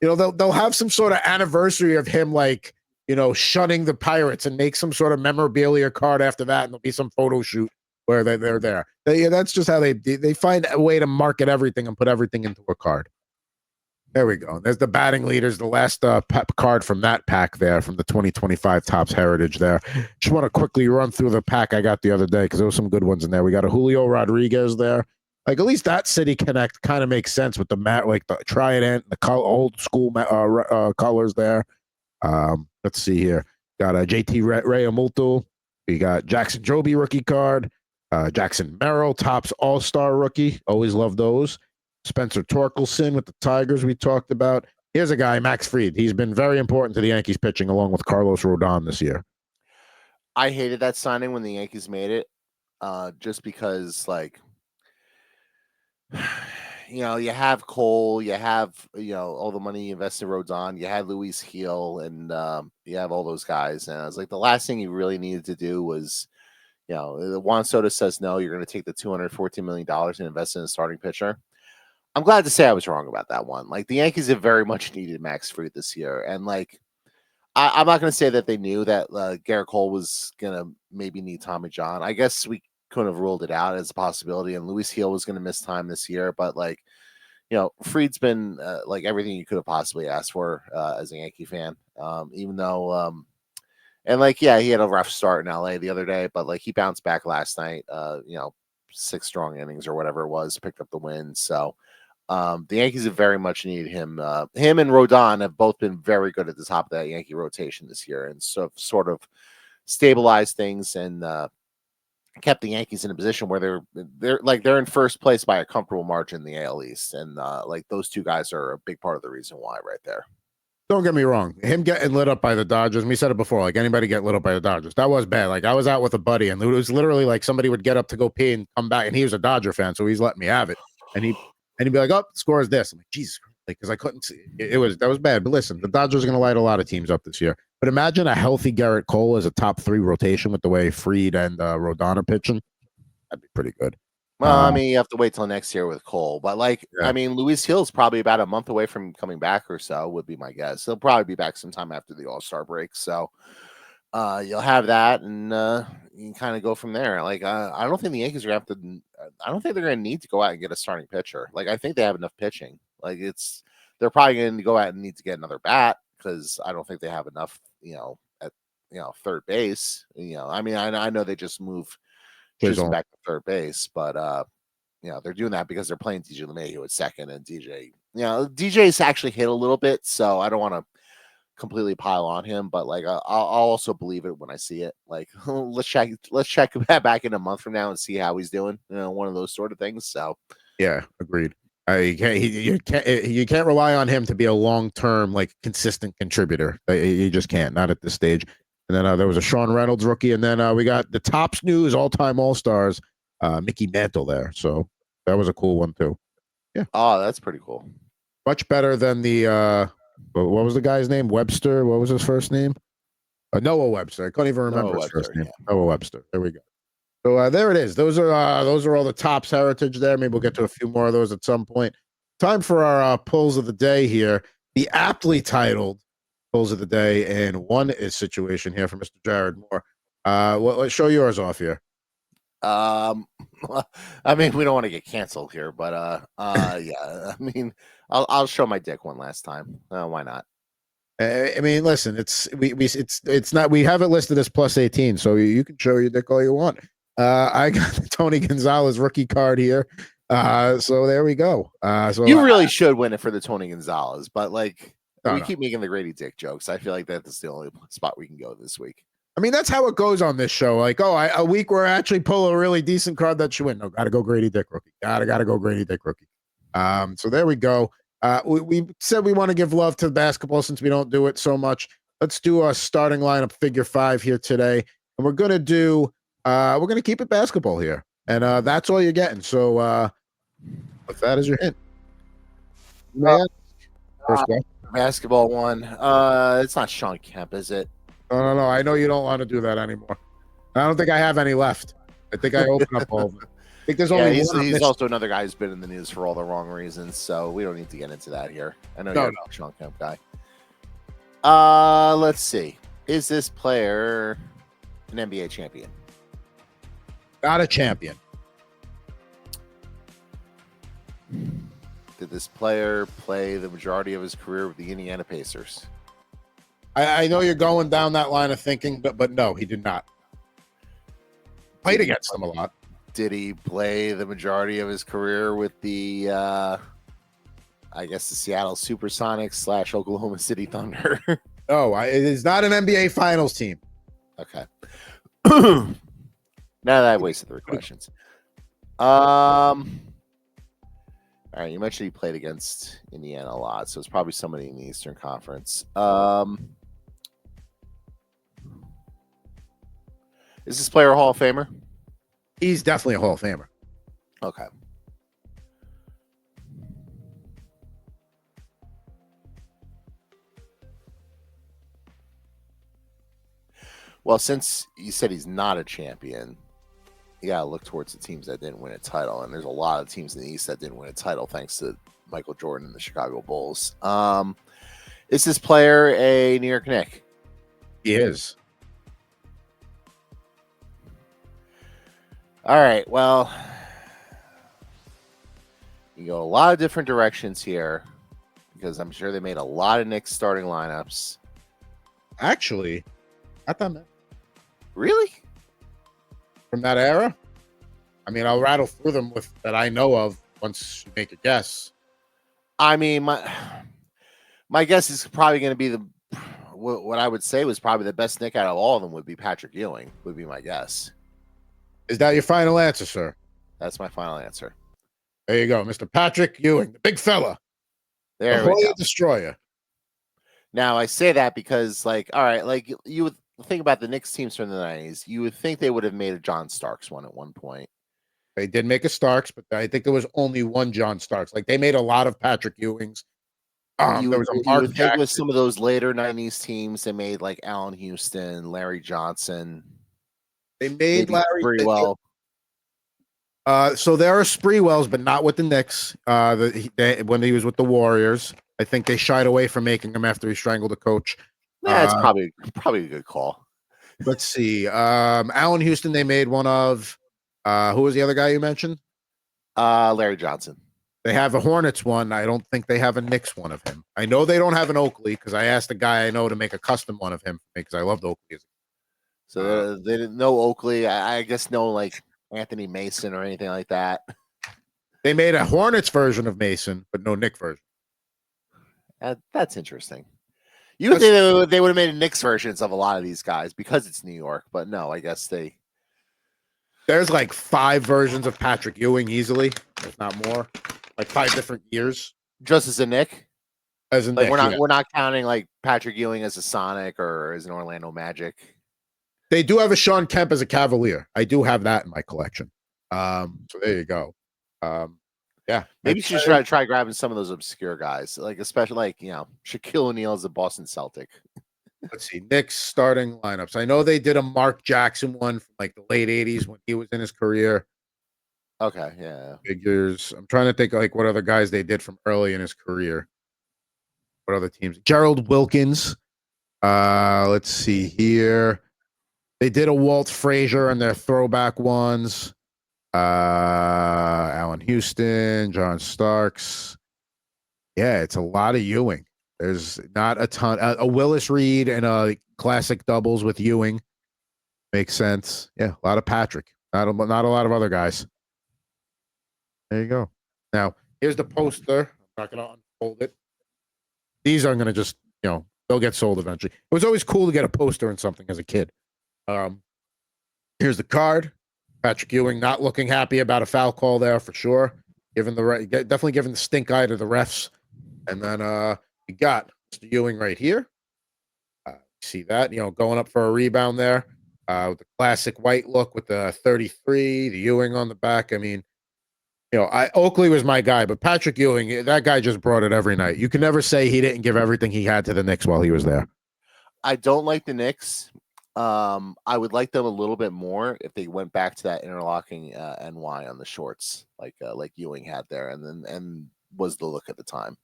S1: You know, they'll have some sort of anniversary of him, like, you know, shunning the Pirates and make some sort of memorabilia card after that, and there'll be some photo shoot where they're there. That's just how they find a way to market everything and put everything into a card. There we go. There's the batting leaders, the last card from that pack there, from the 2025 Topps Heritage there. Just want to quickly run through the pack I got the other day because there were some good ones in there. We got a Julio Rodriguez there. Like, at least that City Connect kind of makes sense with the like the Trident, the old school colors there. Let's see here. Got a JT Realmuto. We got Jackson Joby rookie card. Jackson Merrill, Topps All-Star rookie. Always love those. Spencer Torkelson with the Tigers we talked about. Here's a guy, Max Fried. He's been very important to the Yankees pitching along with Carlos Rodon this year.
S2: I hated that signing when the Yankees made it, just because, like, you know, you have Cole, you have, you know, all the money you invested in Rodon, you had Luis Heel, and you have all those guys. And I was like, the last thing you really needed to do was, you know, Juan Soto says, no, you're going to take the $214 million and invest in a starting pitcher. I'm glad to say I was wrong about that one. Like, the Yankees have very much needed Max Fried this year. And, like, I'm not going to say that they knew that Garrett Cole was going to maybe need Tommy John. I guess we couldn't have ruled it out as a possibility. And Luis Heel was going to miss time this year. But, like, you know, Fried's been, like, everything you could have possibly asked for as a Yankee fan. Even though, and, like, yeah, he had a rough start in LA the other day. But, like, he bounced back last night, you know, 6 strong innings or whatever it was, picked up the win. So, the Yankees have very much needed him. Him and Rodon have both been very good at the top of that Yankee rotation this year, and so sort of stabilized things and kept the Yankees in a position where they're in first place by a comfortable margin in the AL East, and like those two guys are a big part of the reason why right there.
S1: Don't get me wrong. Him getting lit up by the Dodgers, we said it before, like anybody get lit up by the Dodgers. That was bad. Like I was out with a buddy and it was literally like somebody would get up to go pee and come back. And he was a Dodger fan, so he's letting me have it. And he'd be like, oh, the score is this. I'm like, Jesus, because I couldn't see it. That was bad. But listen, the Dodgers are going to light a lot of teams up this year. But imagine a healthy Garrett Cole as a top 3 rotation with the way Fried and Rodon are pitching. That'd be pretty good.
S2: Well, I mean, you have to wait till next year with Cole, but like,
S1: Yeah.
S2: I mean, Luis Hill's probably about a month away from coming back or so, would be my guess. He'll probably be back sometime after the All-Star break. So you'll have that, and you can kind of go from there. Like, I don't think the Yankees are going to have to, I don't think they're going to need to go out and get a starting pitcher. Like, I think they have enough pitching. Like, they're probably going to go out and need to get another bat because I don't think they have enough, at third base. I mean, I know they just moved Tristan back to third base, but they're doing that because they're playing DJ LeMahieu at second, and DJ's actually hit a little bit, so I don't want to completely pile on him, but like I'll also believe it when I see it. Like let's check back in a month from now and see how he's doing. One of those sort of things. So
S1: yeah, agreed. You can't rely on him to be a long-term, like consistent contributor. You just can't, not at this stage. And then there was a Sean Reynolds rookie, and then we got the Topps News all-time All-Stars, Mickey Mantle there. So that was a cool one too. Yeah.
S2: Oh, that's pretty cool.
S1: Much better than the what was the guy's name? Webster. What was his first name? Noah Webster. I couldn't even remember his first name.
S2: Yeah.
S1: Noah Webster. There we go. So there it is. Those are all the Topps heritage there. Maybe we'll get to a few more of those at some point. Time for our pulls of the day here. The aptly titled pulls of the day, and one is situation here for Mr. Jared Moore. Let's show yours off here.
S2: I mean, we don't want to get canceled here, but yeah. I mean, I'll show my dick one last time. Why not?
S1: I mean, listen, it's not. We have it listed as plus 18, so you can show your dick all you want. I got the Tony Gonzalez rookie card here. So there we go. So
S2: you really should win it for the Tony Gonzalez, but like we keep making the Grady dick jokes. I feel like that's the only spot we can go this week.
S1: I mean, that's how it goes on this show. Like, a week where I actually pull a really decent card that should win. No, gotta go Grady dick rookie. Gotta go Grady dick rookie. So there we go. We said we want to give love to basketball since we don't do it so much. Let's do our starting lineup figure 5 here today, and we're gonna keep it basketball here, and that's all you're getting. So with that as your hint, first one.
S2: Basketball one. It's not Sean Kemp, is it?
S1: No. I know you don't want to do that anymore. I don't think I have any left. I think I opened up all of them. I think there's only one.
S2: He's also another guy who's been in the news for all the wrong reasons, so we don't need to get into that here. I know you're a Sean Kemp guy. Let's see. Is this player an NBA champion?
S1: Not a champion.
S2: Did this player play the majority of his career with the Indiana Pacers?
S1: I know you're going down that line of thinking, but no, he did not. Played against them a lot.
S2: Did he play the majority of his career with the, I guess, the Seattle Supersonics / Oklahoma City Thunder?
S1: No, it is not an NBA Finals team.
S2: Okay. Now that I've wasted 3 questions. All right, you mentioned he played against Indiana a lot, so it's probably somebody in the Eastern Conference. Is this player a Hall of Famer?
S1: He's definitely a Hall of Famer.
S2: Okay. Well, since you said he's not a champion, you got to look towards the teams that didn't win a title. And there's a lot of teams in the East that didn't win a title thanks to Michael Jordan and the Chicago Bulls. Is this player a New York Knick?
S1: He is.
S2: All right. Well, you go a lot of different directions here because I'm sure they made a lot of Knicks starting lineups.
S1: Actually, I thought that.
S2: Really?
S1: From that era? I mean, I'll rattle through them that I know of once you make a guess.
S2: I mean, my guess is probably going to be what I would say was probably the best Knick out of all of them would be Patrick Ewing, would be my guess.
S1: Is that your final answer, sir?
S2: That's my final answer.
S1: There you go, Mr. Patrick Ewing, the big fella.
S2: There we go.
S1: Destroyer.
S2: Now I say that because, like, all right, like you would think about the Knicks teams from the '90s. You would think they would have made a John Starks one at one point.
S1: They did make a Starks, but I think there was only one John Starks. Like they made a lot of Patrick Ewings. There was a
S2: You
S1: Mark
S2: would think with
S1: Jackson.
S2: some of those later '90s teams, they made like Allen Houston, Larry Johnson.
S1: They made
S2: Maybe
S1: Larry.
S2: Sprewell.
S1: So there are Spreewells, but not with the Knicks. When he was with the Warriors, I think they shied away from making him after he strangled a coach.
S2: Yeah, it's probably a good call.
S1: Let's see. Allen Houston, they made one of. Who was the other guy you mentioned?
S2: Larry Johnson.
S1: They have a Hornets one. I don't think they have a Knicks one of him. I know they don't have an Oakley because I asked a guy I know to make a custom one of him because I loved Oakley.
S2: So they didn't know Oakley. I guess no like Anthony Mason or anything like that.
S1: They made a Hornets version of Mason, but no Knick version.
S2: That's interesting. You would think they would have made Knicks versions of a lot of these guys because it's New York, but no, I guess they.
S1: There's like 5 versions of Patrick Ewing easily, if not more. Like 5 different years.
S2: Just as a Knick?
S1: As a
S2: like
S1: Knick,
S2: we're not counting like Patrick Ewing as a Sonic or as an Orlando Magic.
S1: They do have a Sean Kemp as a Cavalier. I do have that in my collection. So there you go. Yeah.
S2: Maybe you should try grabbing some of those obscure guys, like especially like Shaquille O'Neal as a Boston Celtic.
S1: Let's see, Knicks starting lineups. I know they did a Mark Jackson one from like the late 80s when he was in his career.
S2: Okay, yeah.
S1: Figures. I'm trying to think like what other guys they did from early in his career. What other teams? Gerald Wilkins. Let's see here. They did a Walt Frazier and their throwback ones. Allen Houston, John Starks. Yeah, it's a lot of Ewing. There's not a ton. A Willis Reed and a classic doubles with Ewing. Makes sense. Yeah, a lot of Patrick. Not a lot of other guys. There you go. Now, here's the poster. I'm not going to unfold it. These are going to just, they'll get sold eventually. It was always cool to get a poster and something as a kid. Here's the card. Patrick Ewing not looking happy about a foul call there for sure. Definitely giving the stink eye to the refs. And then you got Mr. Ewing right here. See that? Going up for a rebound there. With the classic white look with the 33, the Ewing on the back. I mean, Oakley was my guy, but Patrick Ewing, that guy just brought it every night. You can never say he didn't give everything he had to the Knicks while he was there.
S2: I don't like the Knicks. I would like them a little bit more if they went back to that interlocking NY on the shorts, like Ewing had there, and was the look at the time,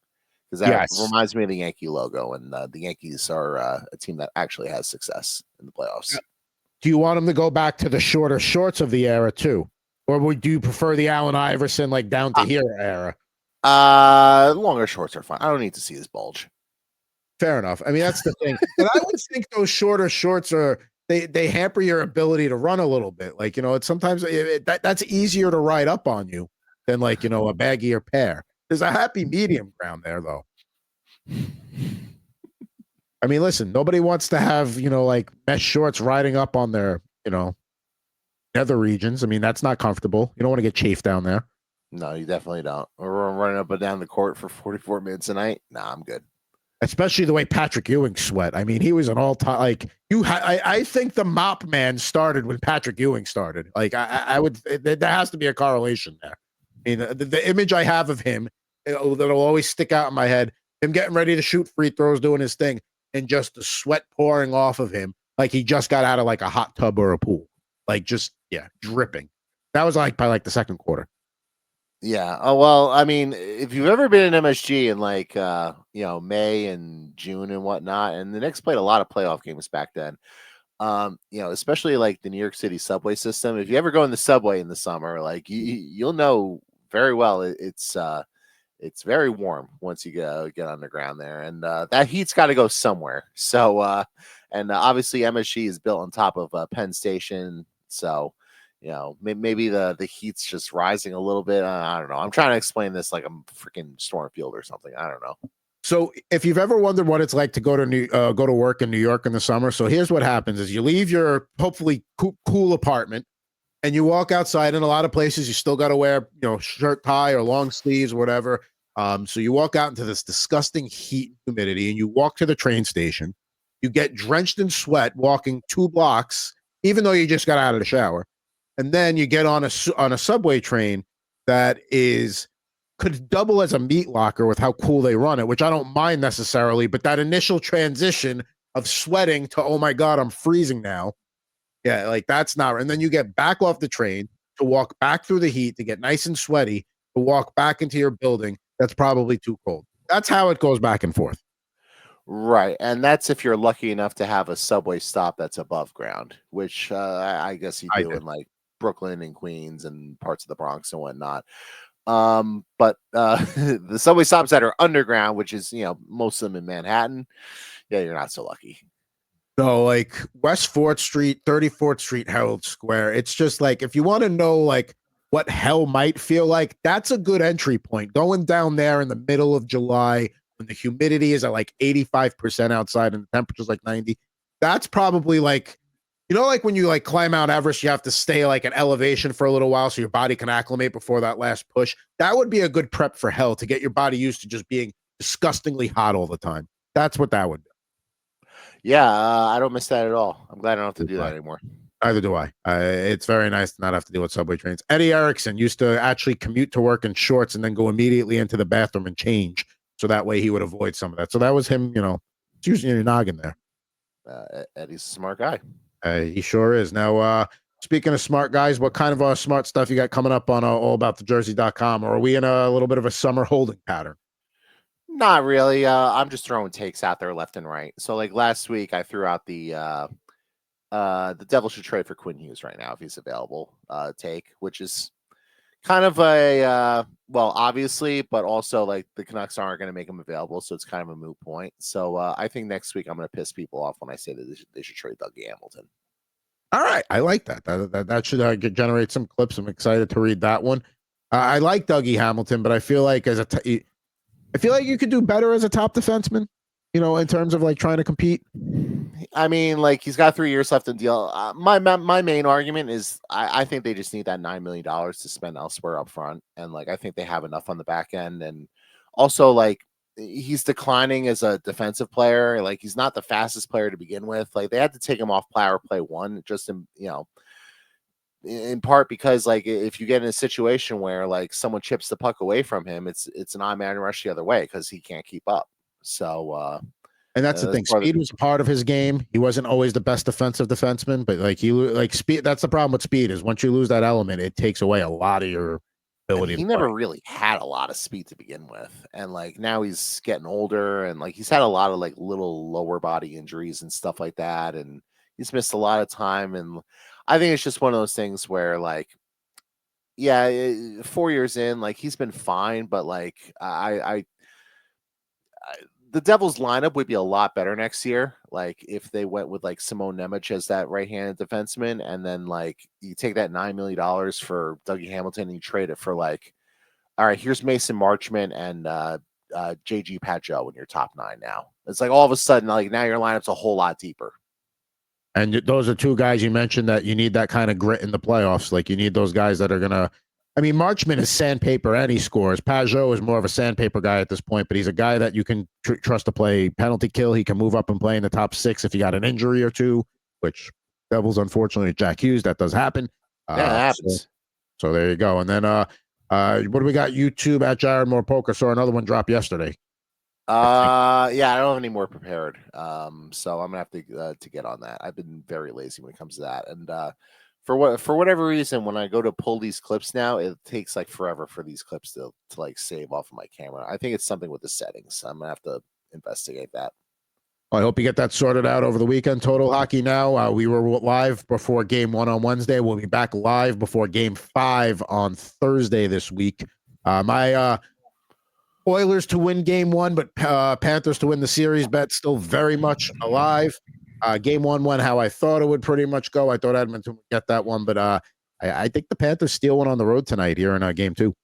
S2: because that reminds me of the Yankee logo, and the Yankees are a team that actually has success in the playoffs.
S1: Do you want them to go back to the shorter shorts of the era too, or do you prefer the Allen Iverson like down to here era?
S2: Longer shorts are fine. I don't need to see his bulge.
S1: Fair enough. I mean, that's the thing. But I would think those shorter shorts they hamper your ability to run a little bit. Like, it's sometimes that's easier to ride up on you than like, a baggier pair. There's a happy medium ground there though. I mean, listen, nobody wants to have, like mesh shorts riding up on their, nether regions. I mean, that's not comfortable. You don't want to get chafed down there.
S2: No, you definitely don't. We're running up and down the court for 44 minutes a night. Nah, I'm good. Especially
S1: the way Patrick Ewing sweat. I mean, he was an all-time I think the mop man started when Patrick Ewing started. Like I would, there has to be a correlation there. I mean, the image I have of him that'll always stick out in my head. Him getting ready to shoot free throws, doing his thing, and just the sweat pouring off of him, like he just got out of like a hot tub or a pool, like just dripping. That was like by like the second quarter.
S2: Yeah. Oh, well, I mean, if you've ever been in MSG in like, May and June and whatnot, and the Knicks played a lot of playoff games back then, especially like the New York City subway system. If you ever go in the subway in the summer, like you'll know very well, it's very warm once you get underground there, and that heat's got to go somewhere. So, and obviously MSG is built on top of Penn Station. So, maybe the heat's just rising a little bit. I don't know. I'm trying to explain this like I'm freaking Stormfield or something. I don't know.
S1: So if you've ever wondered what it's like to go to work in New York in the summer, so here's what happens: is you leave your hopefully cool apartment, and you walk outside. In a lot of places, you still got to wear shirt, tie, or long sleeves, or whatever. So you walk out into this disgusting heat and humidity, and you walk to the train station. You get drenched in sweat walking 2 blocks, even though you just got out of the shower. And then you get on a subway train that could double as a meat locker with how cool they run it, which I don't mind necessarily, but that initial transition of sweating to, oh my God, I'm freezing now. Yeah, like that's not. And then you get back off the train to walk back through the heat to get nice and sweaty to walk back into your building. That's probably too cold. That's how it goes back and forth.
S2: Right, and that's if you're lucky enough to have a subway stop that's above ground, which I guess you do in like Brooklyn and Queens and parts of the Bronx and whatnot. But the subway stops that are underground, which is most of them in Manhattan, yeah, you're not so lucky.
S1: So like West 4th Street, 34th Street, Herald Square. It's just like if you want to know like what hell might feel like, that's a good entry point. Going down there in the middle of July when the humidity is at like 85% outside and the temperature's like 90. That's probably like, like when you like climb Mount Everest, you have to stay like at elevation for a little while so your body can acclimate before that last push. That would be a good prep for hell to get your body used to just being disgustingly hot all the time. That's what that would do.
S2: Yeah, I don't miss that at all. I'm glad I don't have to do that anymore.
S1: Neither do I. It's very nice to not have to deal with subway trains. Eddie Erickson used to actually commute to work in shorts and then go immediately into the bathroom and change. So that way he would avoid some of that. So that was him, it's using your noggin there.
S2: Eddie's a smart guy.
S1: He sure is. Now, speaking of smart guys, what kind of smart stuff you got coming up on allaboutthejersey.com? Or are we in a little bit of a summer holding pattern?
S2: Not really. I'm just throwing takes out there left and right. So like last week I threw out the Devil should trade for Quinn Hughes right now if he's available take, which is kind of a obviously, but also like the Canucks aren't going to make him available, so it's kind of a moot point. So I think next week I'm going to piss people off when I say that they should trade Dougie Hamilton.
S1: All right, I like that. That should generate some clips. I'm excited to read that one. I like Dougie Hamilton, but I feel like I feel like you could do better as a top defenseman, in terms of like trying to compete.
S2: I mean, like he's got 3 years left in the deal. My main argument is I think they just need that $9 million to spend elsewhere up front, and like I think they have enough on the back end, and also like he's declining as a defensive player. Like he's not the fastest player to begin with. Like they had to take him off power play 1 just in part because like if you get in a situation where like someone chips the puck away from him, it's an odd man rush the other way because he can't keep up. So
S1: and that's the thing. Speed was part of his game. He wasn't always the best defensive defenseman, but like speed. That's the problem with speed is once you lose that element, it takes away a lot of your ability.
S2: He never really had a lot of speed to begin with, and like now he's getting older, and like he's had a lot of like little lower body injuries and stuff like that, and he's missed a lot of time. And I think it's just one of those things where like, yeah, 4 years in, like he's been fine, but like the Devils lineup would be a lot better next year. Like if they went with like Simone Nemec as that right-handed defenseman, and then like you take that $9 million for Dougie Hamilton and you trade it for like, all right, here's Mason Marchment and JG Pageau in your top 9 now. It's like all of a sudden, like now your lineup's a whole lot deeper.
S1: And those are 2 guys you mentioned that you need that kind of grit in the playoffs. Like you need those guys that are gonna. I mean, Marchment is sandpaper and he scores. Pageau is more of a sandpaper guy at this point, but he's a guy that you can trust to play penalty kill. He can move up and play in the top 6 if you got an injury or 2, which Devils, unfortunately, Jack Hughes, that does happen.
S2: Yeah, that happens.
S1: So there you go. And then what do we got? YouTube at Jared Moore Poker. Saw another one drop yesterday.
S2: Yeah, I don't have any more prepared. So I'm gonna have to get on that. I've been very lazy when it comes to that. And for whatever reason, when I go to pull these clips now, it takes like forever for these clips to like save off of my camera. I think it's something with the settings. I'm gonna have to investigate that.
S1: I hope you get that sorted out over the weekend. Total Hockey Now. We were live before Game 1 on Wednesday. We'll be back live before Game 5 on Thursday this week. My Oilers to win Game 1, but Panthers to win the series bet still very much alive. Game 1 went how I thought it would pretty much go. I thought Edmonton would get that one, but I think the Panthers steal one on the road tonight here in Game 2.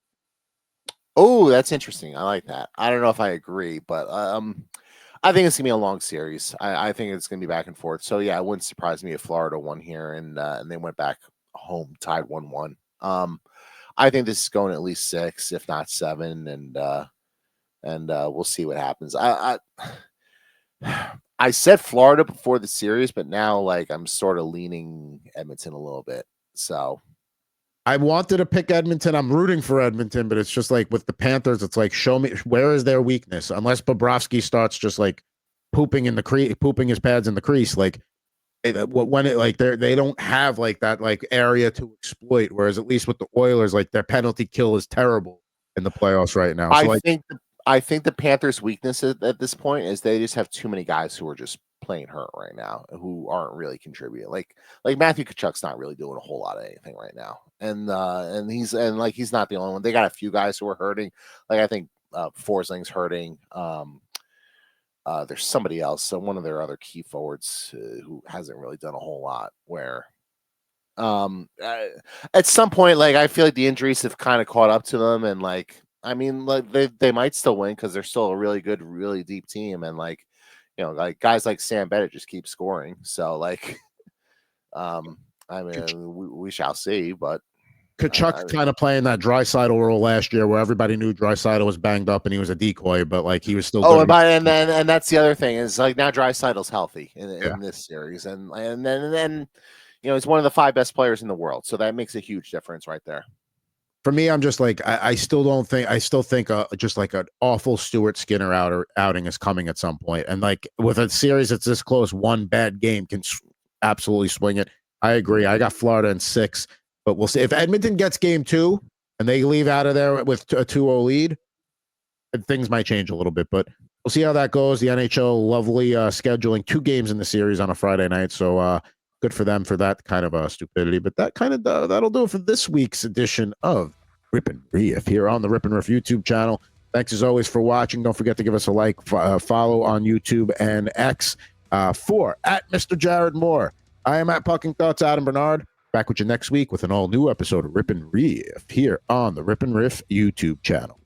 S2: Oh, that's interesting. I like that. I don't know if I agree, but I think it's gonna be a long series. I think it's gonna be back and forth. So yeah, it wouldn't surprise me if Florida won here and they went back home tied 1-1. I think this is going at least 6, if not 7, and and we'll see what happens. I said Florida before the series, but now like I'm sort of leaning Edmonton a little bit. So
S1: I wanted to pick Edmonton. I'm rooting for Edmonton, but it's just like with the Panthers, it's like, show me where is their weakness. Unless Bobrovsky starts just like pooping his pads in the crease, like when it like they don't have like that like area to exploit. Whereas at least with the Oilers, like their penalty kill is terrible in the playoffs right now. So
S2: I think the Panthers' weakness at this point is they just have too many guys who are just playing hurt right now, who aren't really contributing. Like Matthew Tkachuk's not really doing a whole lot of anything right now, and he's not the only one. They got a few guys who are hurting. Like I think Forsling's hurting. There's somebody else, so one of their other key forwards who hasn't really done a whole lot. Where at some point, like I feel like the injuries have kind of caught up to them, and like I mean, like they might still win because they're still a really good, really deep team, and like like guys like Sam Bennett just keep scoring. So like, I mean, we shall see. But
S1: Kachuk kind of playing that Draisaitl role last year, where everybody knew Draisaitl was banged up and he was a decoy, but like he was still.
S2: Oh, and that's the other thing is like now Draisaitl's healthy in this series, and then he's one of the 5 best players in the world, so that makes a huge difference right there.
S1: For me, I'm just like I still think just like an awful Stuart Skinner outing is coming at some point, and like with a series that's this close, one bad game can absolutely swing it. I agree. I got Florida in 6, but we'll see if Edmonton gets game 2 and they leave out of there with a 2-0 lead. Things might change a little bit, but we'll see how that goes. The NHL lovely scheduling 2 games in the series on a Friday night, so good for them for that kind of stupidity. But that kind of that'll do it for this week's edition of Rip and Riff here on the Rip and Riff YouTube channel. Thanks as always for watching. Don't forget to give us a like, follow on YouTube and X for at Mr. Jared Moore. I am at Pucking Thoughts, Adam Bernard. Back with you next week with an all new episode of Rip and Riff here on the Rip and Riff YouTube channel.